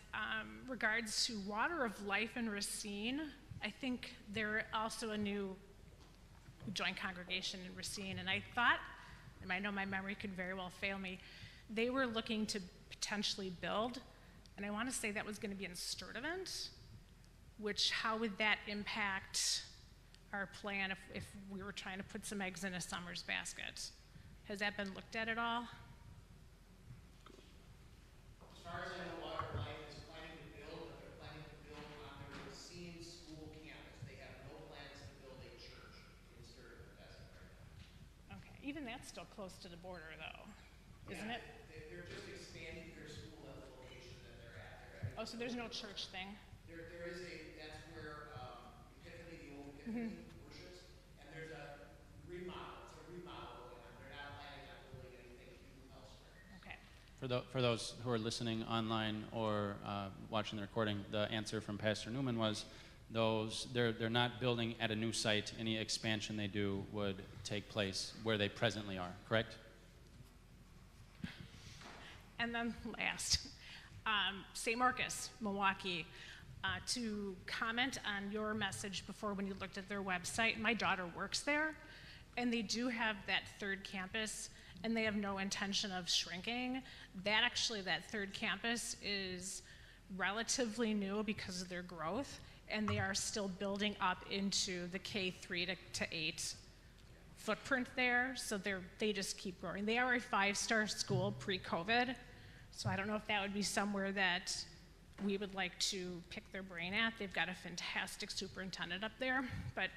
regards to Water of Life in Racine. I think they're also a new joint congregation in Racine, and I thought, and I know my memory could very well fail me, they were looking to potentially build, and I want to say that was going to be in Sturtevant, which how would that impact our plan if we were trying to put some eggs in a summer's basket? Has that been looked at all? As far as I know, Water of Life is planning to build, but they're planning to build on their Racine school campus. They have no plans to build a church in Sturtevant as of right now. Okay, even that's still close to the border though, isn't it? They're just expanding their school at the location that they're at. Oh, so there's no church thing? There is that's where Epiphany, the old Epiphany worships, and there's a remodel. It's a remodel going on. They're not planning on building anything new elsewhere. Okay. For those who are listening online or watching the recording, the answer from Pastor Newman was they're not building at a new site. Any expansion they do would take place where they presently are, correct? And then last, St. Marcus, Milwaukee, to comment on your message before when you looked at their website. My daughter works there, and they do have that third campus, and they have no intention of shrinking. That third campus is relatively new because of their growth, and they are still building up into the K3 to 8 footprint there, so they just keep growing. They are a 5-star school pre-COVID, so I don't know if that would be somewhere that we would like to pick their brain at. They've got a fantastic superintendent up there, but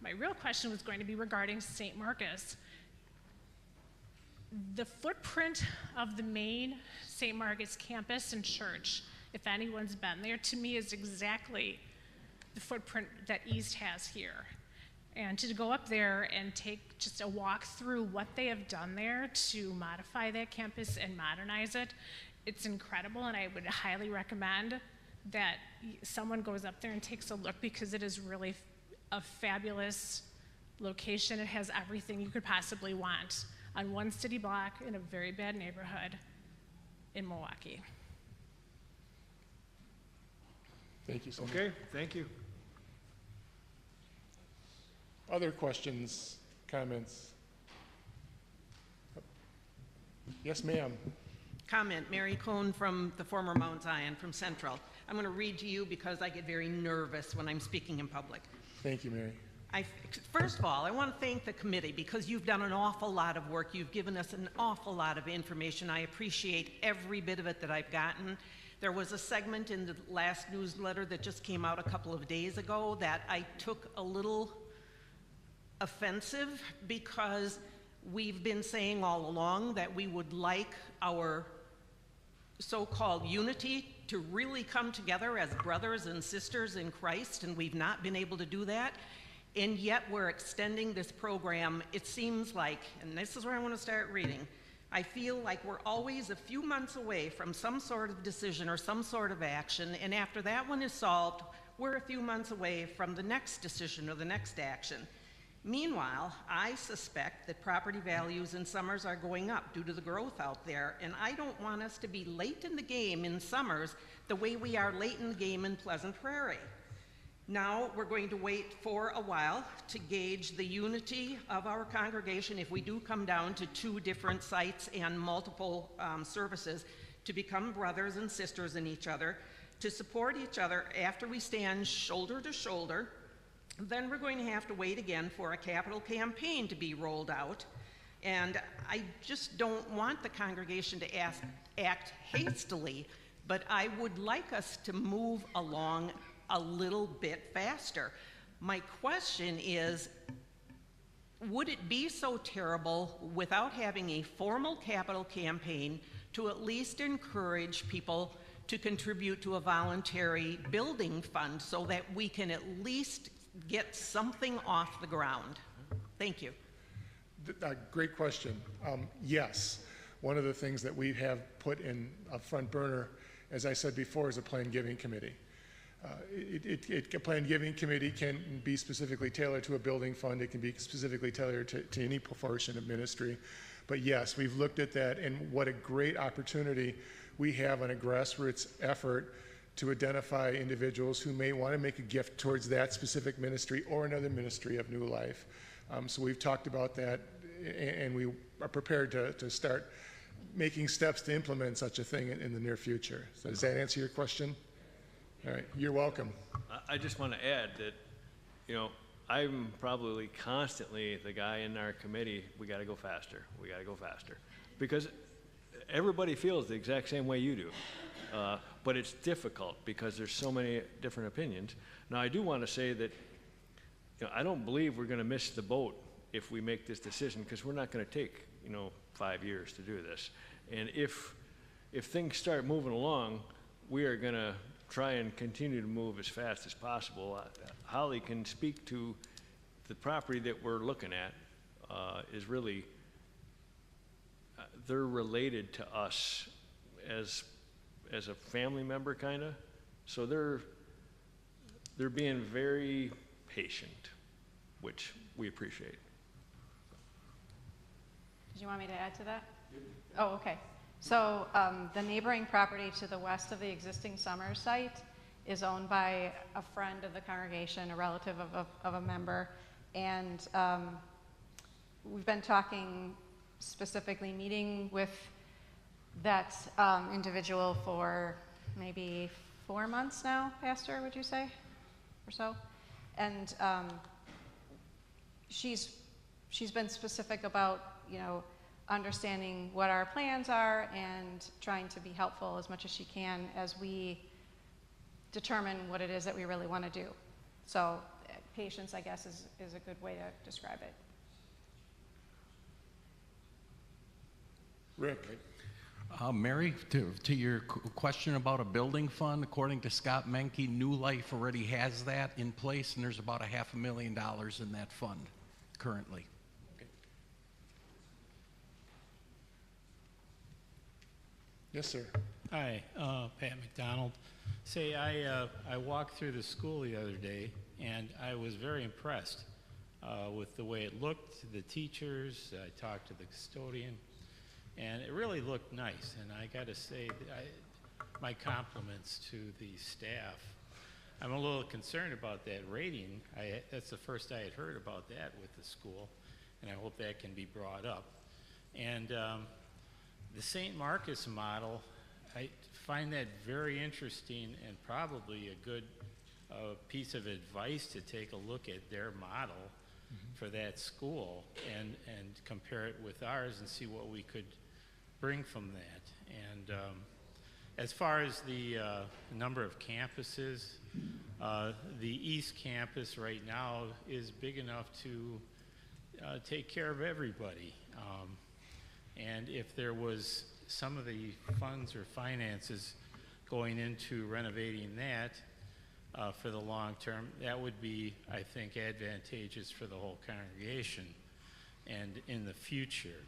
my real question was going to be regarding St. Marcus. The footprint of the main St. Marcus campus and church, if anyone's been there, to me is exactly the footprint that East has here. And to go up there and take just a walk through what they have done there to modify that campus and modernize it, it's incredible, and I would highly recommend that someone goes up there and takes a look because it is really a fabulous location. It has everything you could possibly want on one city block in a very bad neighborhood in Milwaukee. Thank you so much. Okay, thank you. Other questions, comments? Yes, ma'am. Comment, Mary Cohn from the former Mount Zion, from Central. I'm going to read to you because I get very nervous when I'm speaking in public. Thank you, Mary. First of all, I want to thank the committee because you've done an awful lot of work. You've given us an awful lot of information. I appreciate every bit of it that I've gotten. There was a segment in the last newsletter that just came out a couple of days ago that I took a little offensive, because we've been saying all along that we would like our so-called unity to really come together as brothers and sisters in Christ, and we've not been able to do that. And yet we're extending this program, it seems like, and this is where I want to start reading, I feel like we're always a few months away from some sort of decision or some sort of action, and after that one is solved, we're a few months away from the next decision or the next action. Meanwhile, I suspect that property values in Summers are going up due to the growth out there, and I don't want us to be late in the game in Summers the way we are late in the game in Pleasant Prairie. Now we're going to wait for a while to gauge the unity of our congregation if we do come down to 2 different sites and multiple services, to become brothers and sisters in each other, to support each other after we stand shoulder to shoulder. Then we're going to have to wait again for a capital campaign to be rolled out. And I just don't want the congregation to act hastily, but I would like us to move along a little bit faster. My question is, would it be so terrible without having a formal capital campaign to at least encourage people to contribute to a voluntary building fund so that we can at least get something off the ground? Thank you. Great question. Yes, one of the things that we have put in a front burner, as I said before, is a planned giving committee. A planned giving committee can be specifically tailored to a building fund. It can be specifically tailored to any portion of ministry. But yes, we've looked at that, and what a great opportunity we have on a grassroots effort to identify individuals who may want to make a gift towards that specific ministry or another ministry of New Life. So we've talked about that, and we are prepared to start making steps to implement such a thing in the near future. So does that answer your question? All right, you're welcome. I just want to add that, you know, I'm probably constantly the guy in our committee, we got to go faster, we got to go faster. Because everybody feels the exact same way you do. But it's difficult because there's so many different opinions. Now, I do want to say that, you know, I don't believe we're going to miss the boat if we make this decision, because we're not going to take, you know, 5 years to do this. And if things start moving along, we are going to try and continue to move as fast as possible. Holly can speak to the property that we're looking at is really, they're related to us as a family member, kind of. So they're being very patient, which we appreciate. Did you want me to add to that? Oh, okay. So the neighboring property to the west of the existing Summers site is owned by a friend of the congregation, a relative of a member, and we've been talking, specifically meeting with that individual for maybe 4 months now, Pastor, would you say, or so? And she's been specific about, you know, understanding what our plans are and trying to be helpful as much as she can as we determine what it is that we really want to do. So patience, I guess, is a good way to describe it. Rick. Mary, to your question about a building fund, according to Scott Menke, New Life already has that in place, and there's about $500,000 in that fund currently. Yes, sir. Hi, Pat McDonald. Say, I walked through the school the other day, and I was very impressed with the way it looked, the teachers. I talked to the custodian, and it really looked nice. And I got to say, my compliments to the staff. I'm a little concerned about that rating. That's the first I had heard about that with the school, and I hope that can be brought up. And the St. Marcus model, I find that very interesting and probably a good piece of advice to take a look at their model for that school and compare it with ours and see what we could bring from that. And as far as the number of campuses, the East Campus right now is big enough to take care of everybody. And if there was some of the funds or finances going into renovating that for the long term, that would be, I think, advantageous for the whole congregation and in the future.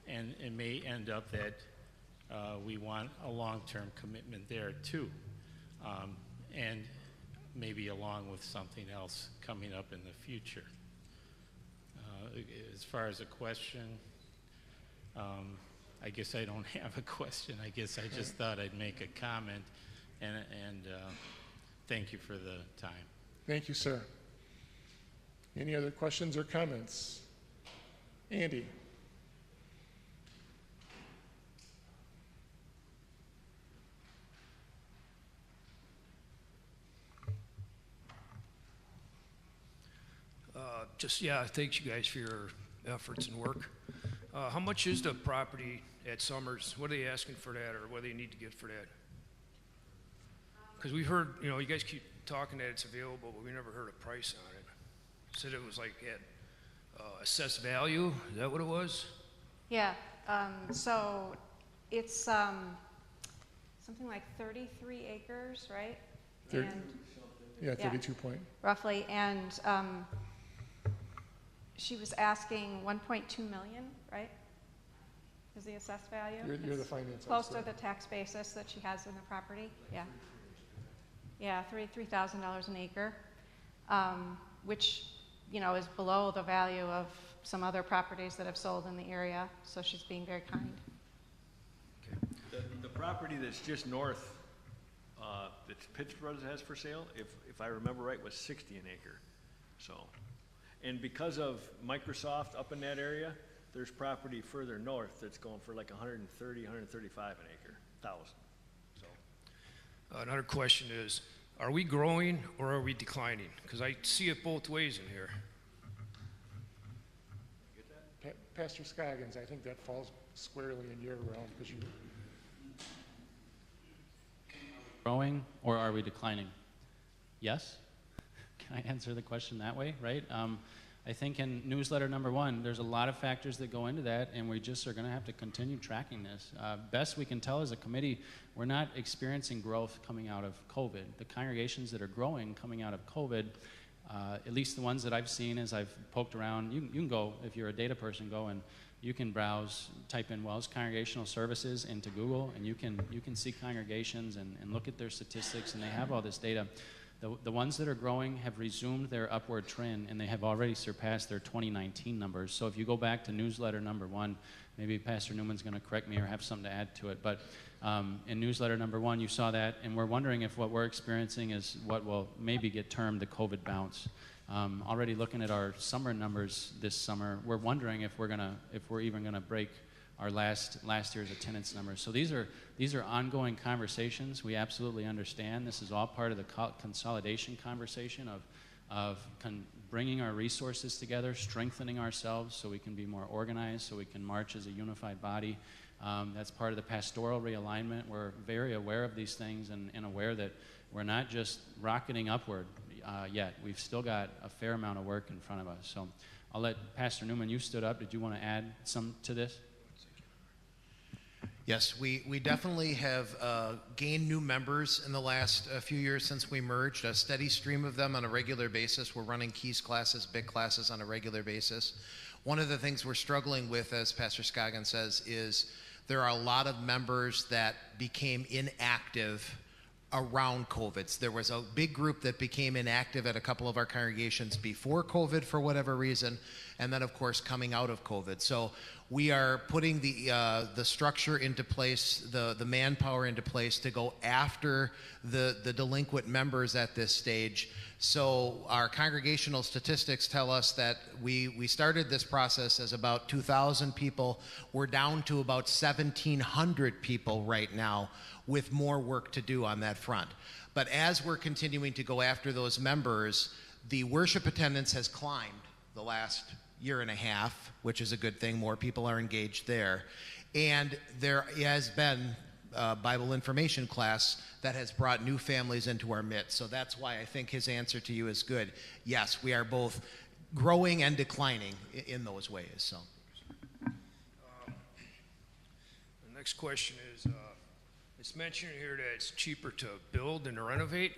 And it may end up that we want a long-term commitment there too, and maybe along with something else coming up in the future. As far as a question, I guess I don't have a question. I guess I just thought I'd make a comment, and thank you for the time. Thank you, sir. Any other questions or comments? Andy? Thanks you guys for your efforts and work. How much is the property at Summers? What are they asking for that, or what do they need to get for that? Because we've heard, you guys keep talking that it's available, but we never heard a price on it. Said it was like at assessed value. Is that what it was? Yeah. So it's something like 33 acres, right? 32 point. Roughly, and she was asking 1.2 million, right? Is the assessed value? You're the finance close expert. to the tax basis that she has in the property. Yeah. Yeah, $33,000 an acre, which is below the value of some other properties that have sold in the area. So she's being very kind. Okay. The property that's just north that Pitts Brothers has for sale, if I remember right, was 60 an acre. So, and because of Microsoft up in that area, there's property further north that's going for like 130, 135 an acre, thousand. So, Another question is, are we growing or are we declining? Because I see it both ways in here. Pastor Scoggins, I think that falls squarely in your realm because you. Growing or are we declining? Yes? Can I answer the question that way, right? I think in newsletter number 1, there's a lot of factors that go into that, and we just are going to have to continue tracking this. Best we can tell as a committee, we're not experiencing growth coming out of COVID. The congregations that are growing coming out of COVID, at least the ones that I've seen as I've poked around, you can go, if you're a data person, go and you can browse, type in Wells Congregational Services into Google, and you can see congregations and look at their statistics, and they have all this data. The ones that are growing have resumed their upward trend, and they have already surpassed their 2019 numbers. So if you go back to newsletter number 1, maybe Pastor Newman's going to correct me or have something to add to it, but in newsletter number 1, you saw that, and we're wondering if what we're experiencing is what will maybe get termed the COVID bounce. Already looking at our summer numbers this summer, we're wondering if we're even gonna break our last year's attendance numbers. So these are ongoing conversations. We absolutely understand. This is all part of the consolidation conversation of bringing our resources together, strengthening ourselves so we can be more organized, so we can march as a unified body. That's part of the pastoral realignment. We're very aware of these things and aware that we're not just rocketing upward yet. We've still got a fair amount of work in front of us. So I'll let Pastor Newman, you stood up. Did you want to add some to this? Yes, we definitely have gained new members in the last few years since we merged, a steady stream of them on a regular basis. We're running Keys classes, big classes on a regular basis. One of the things we're struggling with, as Pastor Scoggins says, is there are a lot of members that became inactive around COVID. There was a big group that became inactive at a couple of our congregations before COVID for whatever reason, and then of course coming out of COVID. So we are putting the structure into place, the manpower into place to go after the delinquent members at this stage. So our congregational statistics tell us that we started this process as about 2,000 people. We're down to about 1,700 people right now, with more work to do on that front. But as we're continuing to go after those members, the worship attendance has climbed the last year and a half, which is a good thing. More people are engaged there. And there has been Bible information class that has brought new families into our midst. So that's why I think his answer to you is good. Yes, we are both growing and declining in those ways. So. The next question is, it's mentioned here that it's cheaper to build than to renovate.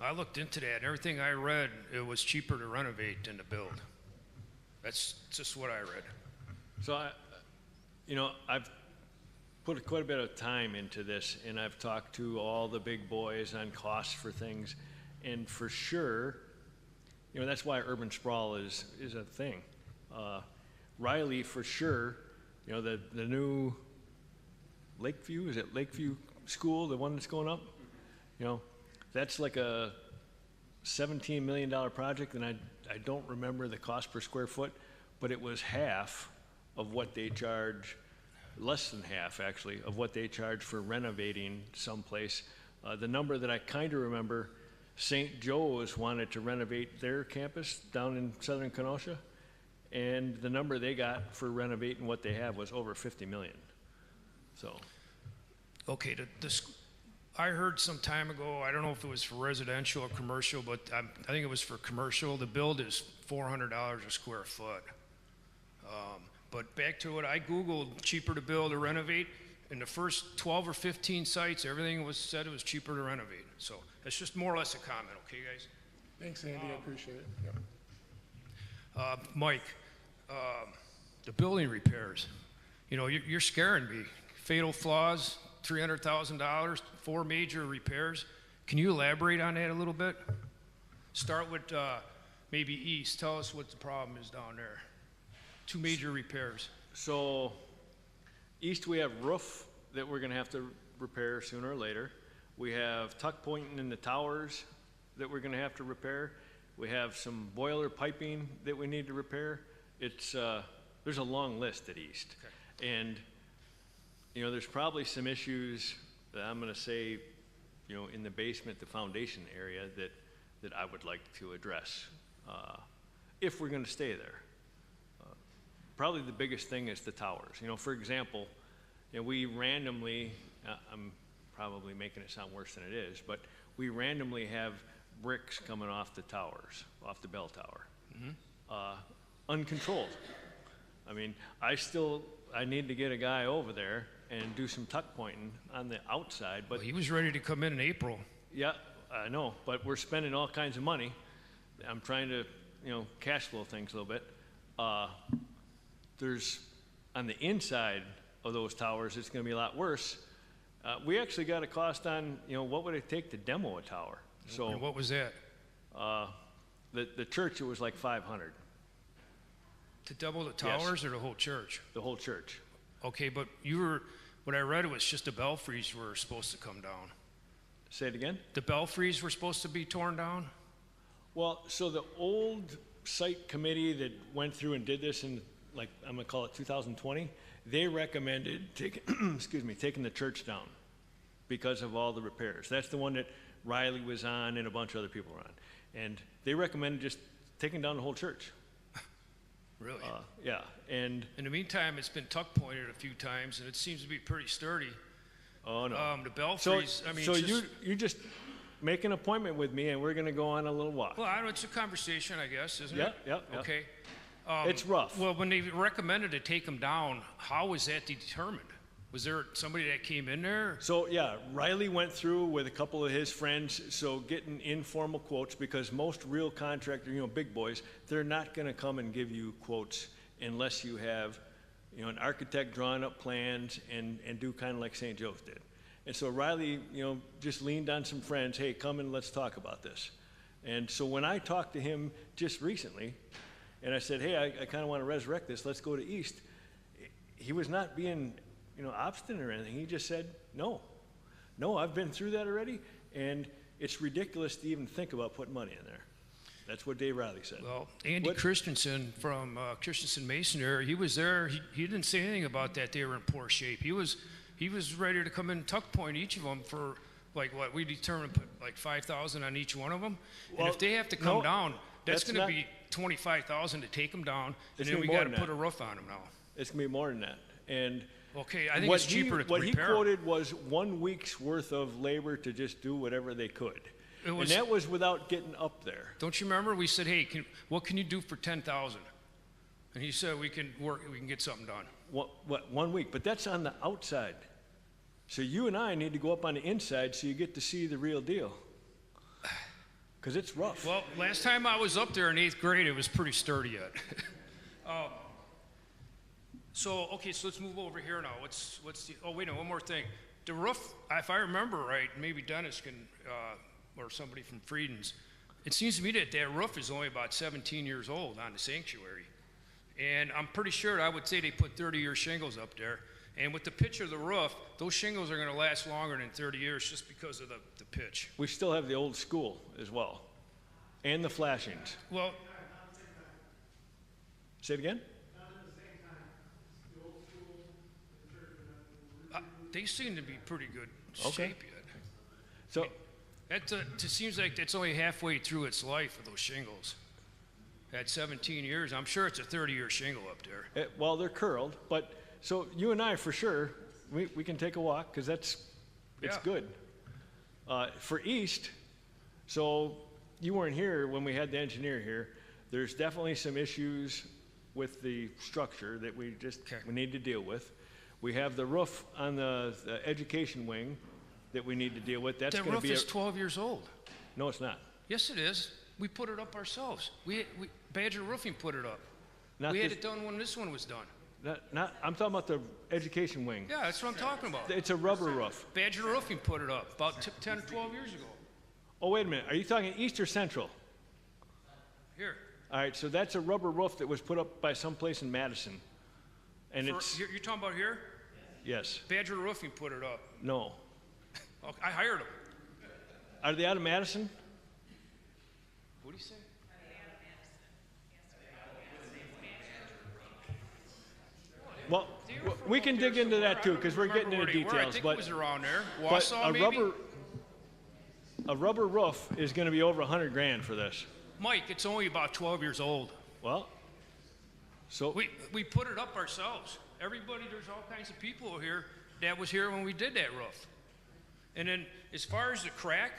I looked into that, and everything I read, it was cheaper to renovate than to build. That's just what I read. So, I've put quite a bit of time into this, and I've talked to all the big boys on costs for things, and for sure, that's why urban sprawl is a thing. Riley, for sure, the new Lakeview, is it Lakeview School, the one that's going up? That's like a $17 million project, and I don't remember the cost per square foot, but it was half of what they charge, less than half actually, of what they charge for renovating someplace. The number that I kind of remember, St. Joe's wanted to renovate their campus down in southern Kenosha, and the number they got for renovating what they have was over 50 million. So. Okay, I heard some time ago, I don't know if it was for residential or commercial, but I think it was for commercial. The build is $400 a square foot. But back to what I Googled, cheaper to build or renovate. In the first 12 or 15 sites, everything was said it was cheaper to renovate. So that's just more or less a comment, okay, guys? Thanks, Andy. I appreciate it. Yep. Mike, the building repairs, you're scaring me. Fatal flaws, $300,000, 4 major repairs. Can you elaborate on that a little bit? Start with maybe east. Tell us what the problem is down there. 2 major repairs. So east we have roof that we're going to have to repair sooner or later. We have tuck pointing in the towers that we're going to have to repair. We have some boiler piping that we need to repair. It's there's a long list at east. Okay. And there's probably some issues that I'm going to say, in the basement, the foundation area that I would like to address if we're going to stay there. Probably the biggest thing is the towers. For example, we randomly, I'm probably making it sound worse than it is, but we randomly have bricks coming off the towers, off the bell tower, uncontrolled. I mean, I need to get a guy over there and do some tuck pointing on the outside. But well, he was ready to come in April. Yeah, I know, but we're spending all kinds of money. I'm trying to, cash flow things a little bit. There's, on the inside of those towers, it's going to be a lot worse. We actually got a cost on, what would it take to demo a tower? So and what was that? The church, it was like 500. To double the towers, yes. Or the whole church? The whole church. Okay, but what I read was just the belfries were supposed to come down. Say it again? The belfries were supposed to be torn down? Well, so the old site committee that went through and did this in, I'm going to call it 2020, they recommended taking the church down because of all the repairs. That's the one that Riley was on and a bunch of other people were on. And they recommended just taking down the whole church. Really? Yeah. And in the meantime, it's been tuck pointed a few times, and it seems to be pretty sturdy. Oh no. The belfries. So you just make an appointment with me, and we're going to go on a little walk. Well, I don't know. It's a conversation, I guess, isn't it? Yeah. Okay. It's rough. Well, when they recommended to take them down, how was that determined? Was there somebody that came in there? So yeah, Riley went through with a couple of his friends, so getting informal quotes, because most real contractors, big boys, they're not going to come and give you quotes unless you have, an architect drawing up plans and do kind of like St. Joe's did. And so Riley, just leaned on some friends, hey, come and let's talk about this. And so when I talked to him just recently, and I said, hey, I kind of want to resurrect this, let's go to East, he was not being obstinate or anything. He just said, no, I've been through that already, and it's ridiculous to even think about putting money in there. That's what Dave Riley said. Well, Andy Christensen from Christensen Masonry, he was there. He didn't say anything about that. They were in poor shape. He was ready to come in and tuck point each of them for what we determined, put like $5,000 on each one of them. Well, and if they have to come down, that's going to be $25,000 to take them down, and then we got to put a roof on them now. It's going to be more than that. And Okay, I think it's cheaper to what repair. What he quoted was 1 week's worth of labor to just do whatever they could. And that was without getting up there. Don't you remember? We said, hey, what can you do for 10,000? And he said, we can get something done. What, 1 week? But that's on the outside. So you and I need to go up on the inside so you get to see the real deal. Because it's rough. Well, last time I was up there in 8th grade, it was pretty sturdy yet. So let's move over here now. Oh, wait, no, one more thing. The roof, if I remember right, maybe Dennis can, or somebody from Frieden's, it seems to me that roof is only about 17 years old on the sanctuary. And I'm pretty sure, I would say they put 30-year shingles up there. And with the pitch of the roof, those shingles are going to last longer than 30 years just because of the pitch. We still have the old school as well. And the flashings. Well, say it again? They seem to be pretty good Okay. shape yet. So it seems like that's only halfway through its life of those shingles. At 17 years, I'm sure it's a 30-year shingle up there. well, they're curled, but so you and I for sure, we can take a walk because it's good. For East, so you weren't here when we had the engineer here. There's definitely some issues with the structure that we need to deal with. We have the roof on the education wing that we need to deal with. That's that going to roof be is 12 years old. No, it's not. Yes, it is. We put it up ourselves. Badger Roofing put it up. Not we had this- it done when this one was done. I'm talking about the education wing. Yeah, that's what I'm talking about. It's a rubber roof. Badger Roofing put it up about 10 or 12 years ago. Oh, wait a minute. Are you talking East or Central? Here. All right, so that's a rubber roof that was put up by someplace in Madison. And You're talking about here? Yes. Badger Roofing put it up. No. Okay, I hired them. Are they out of Madison? What do you say? Well, we can dig into that too because we're getting into details. I think it was around there. But Wausau, maybe? a rubber roof is going to be over $100,000 for this. Mike, it's only about 12 years old. Well, so we put it up ourselves. Everybody, there's all kinds of people here that was here when we did that roof. And then as far as the crack,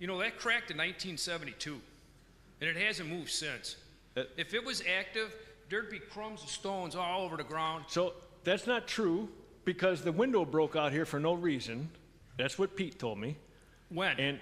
that cracked in 1972, and it hasn't moved since. If it was active, there'd be crumbs of stones all over the ground. So that's not true because the window broke out here for no reason. That's what Pete told me. When? And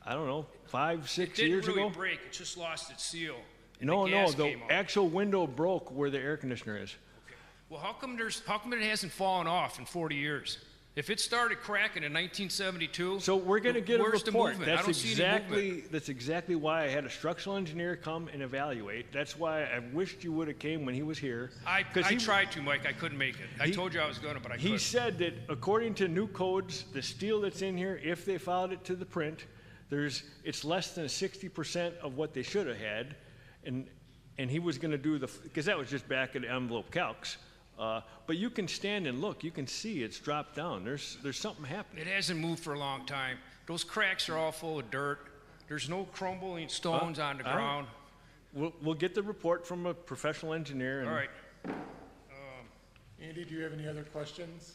I don't know, 5, 6 it didn't years really ago? break. It just lost its seal. And No, the gas the came out. actual window broke where the air conditioner is. Okay. Well, how come it hasn't fallen off in 40 years? If it started cracking in 1972, so we're going to get a where's the report. movement? I don't see any movement. That's exactly why I had a structural engineer come and evaluate. That's why I wished you would have came when he was here. I tried to, Mike. I couldn't make it. I told you I was going to, but I couldn't. He said that according to new codes, the steel that's in here, if they followed it to the print, it's less than 60% of what they should have had, and he was going to do because that was just back at envelope calcs. But you can stand and look. You can see it's dropped down. There's something happening. It hasn't moved for a long time. Those cracks are all full of dirt. There's no crumbling stones on the ground. We'll get the report from a professional engineer. All right. Andy, do you have any other questions?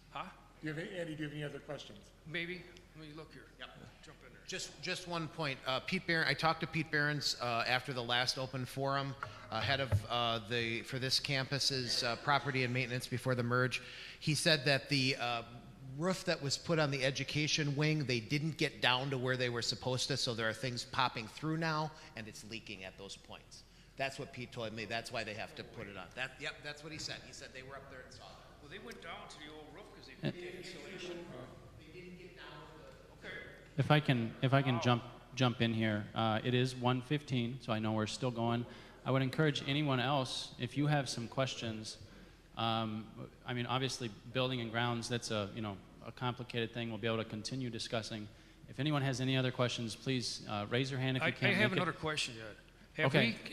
Huh? Andy, do you have any other questions? Maybe. Let me look here. Yep. Jump in there. Just one point. Pete Barron, I talked to Pete Behrens after the last open forum, head of for this campus's property and maintenance before the merge. He said that the roof that was put on the education wing, they didn't get down to where they were supposed to, so there are things popping through now, and it's leaking at those points. That's what Pete told me. That's why they have to put it on. Yep, that's what he said. He said they were up there and saw that. Well, they went down to the old roof because they put the insulation. They didn't get down to the... Okay. If I can jump in here, it is 1:15, so I know we're still going. I would encourage anyone else, if you have some questions. Obviously, building and grounds, that's a complicated thing. We'll be able to continue discussing. If anyone has any other questions, please raise your hand if you can't. I have another question yet.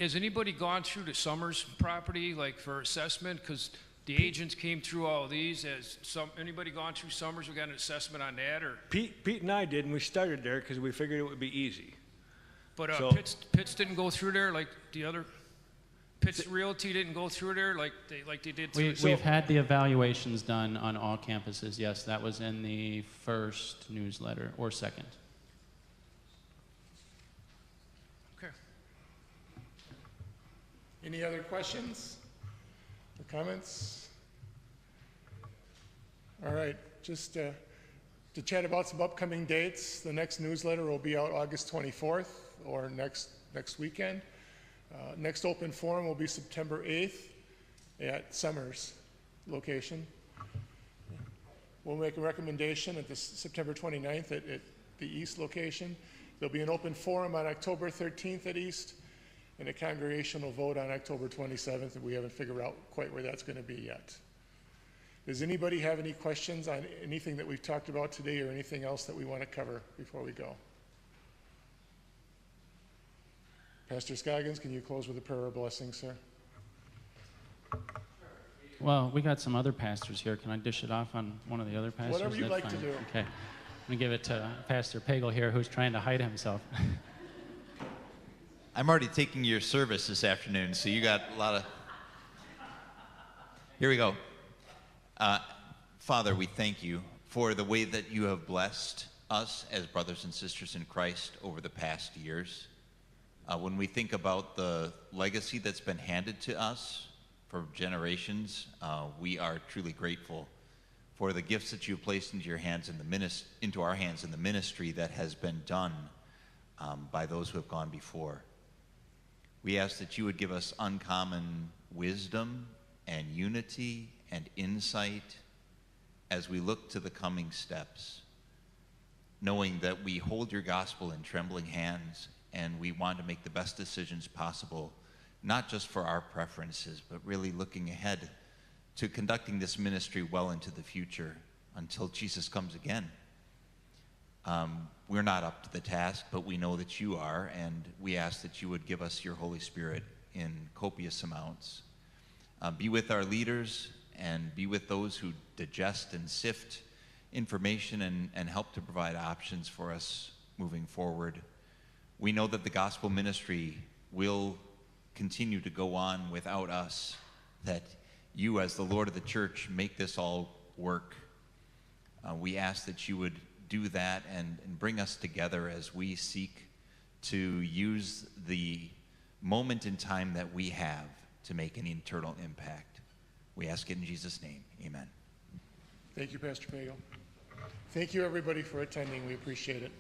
Has anybody gone through the Summers property, like for assessment? Because the agents came through all of these. Has anybody gone through Summers? We got an assessment on that, or Pete and I did, and we started there because we figured it would be easy. but So- Pitts didn't go through there like the other. Pitts Realty didn't go through there like they did through. We've had the evaluations done on all campuses. Yes, that was in the first newsletter or second. Okay. Any other questions or comments? All right, just to chat about some upcoming dates, the next newsletter will be out August 24th or next weekend. Next open forum will be September 8th at Summers location. We'll make a recommendation at the September 29th at the East location. There'll be an open forum on October 13th at East and a congregational vote on October 27th, and we haven't figured out quite where that's going to be yet. Does anybody have any questions on anything that we've talked about today or anything else that we want to cover before we go? Pastor Scoggins, can you close with a prayer of blessing, sir? Well, we got some other pastors here. Can I dish it off on one of the other pastors? Whatever you'd That's like to fine. do. Okay. I'm going to give it to Pastor Pagel here, who's trying to hide himself. I'm already taking your service this afternoon, so you got a lot of... Here we go. Father, we thank you for the way that you have blessed us as brothers and sisters in Christ over the past years. When we think about the legacy that's been handed to us for generations, we are truly grateful for the gifts that you've placed into your hands in the into our hands in the ministry that has been done by those who have gone before. We ask that you would give us uncommon wisdom and unity and insight as we look to the coming steps, knowing that we hold your gospel in trembling hands and we want to make the best decisions possible, not just for our preferences, but really looking ahead to conducting this ministry well into the future until Jesus comes again. We're not up to the task, but we know that you are, and we ask that you would give us your Holy Spirit in copious amounts. Be with our leaders and be with those who digest and sift information and help to provide options for us moving forward. We know that the gospel ministry will continue to go on without us, that you as the Lord of the church make this all work. We ask that you would do that and bring us together as we seek to use the moment in time that we have to make an eternal impact. We ask it in Jesus' name. Amen. Thank you, Pastor Pagel. Thank you, everybody, for attending. We appreciate it.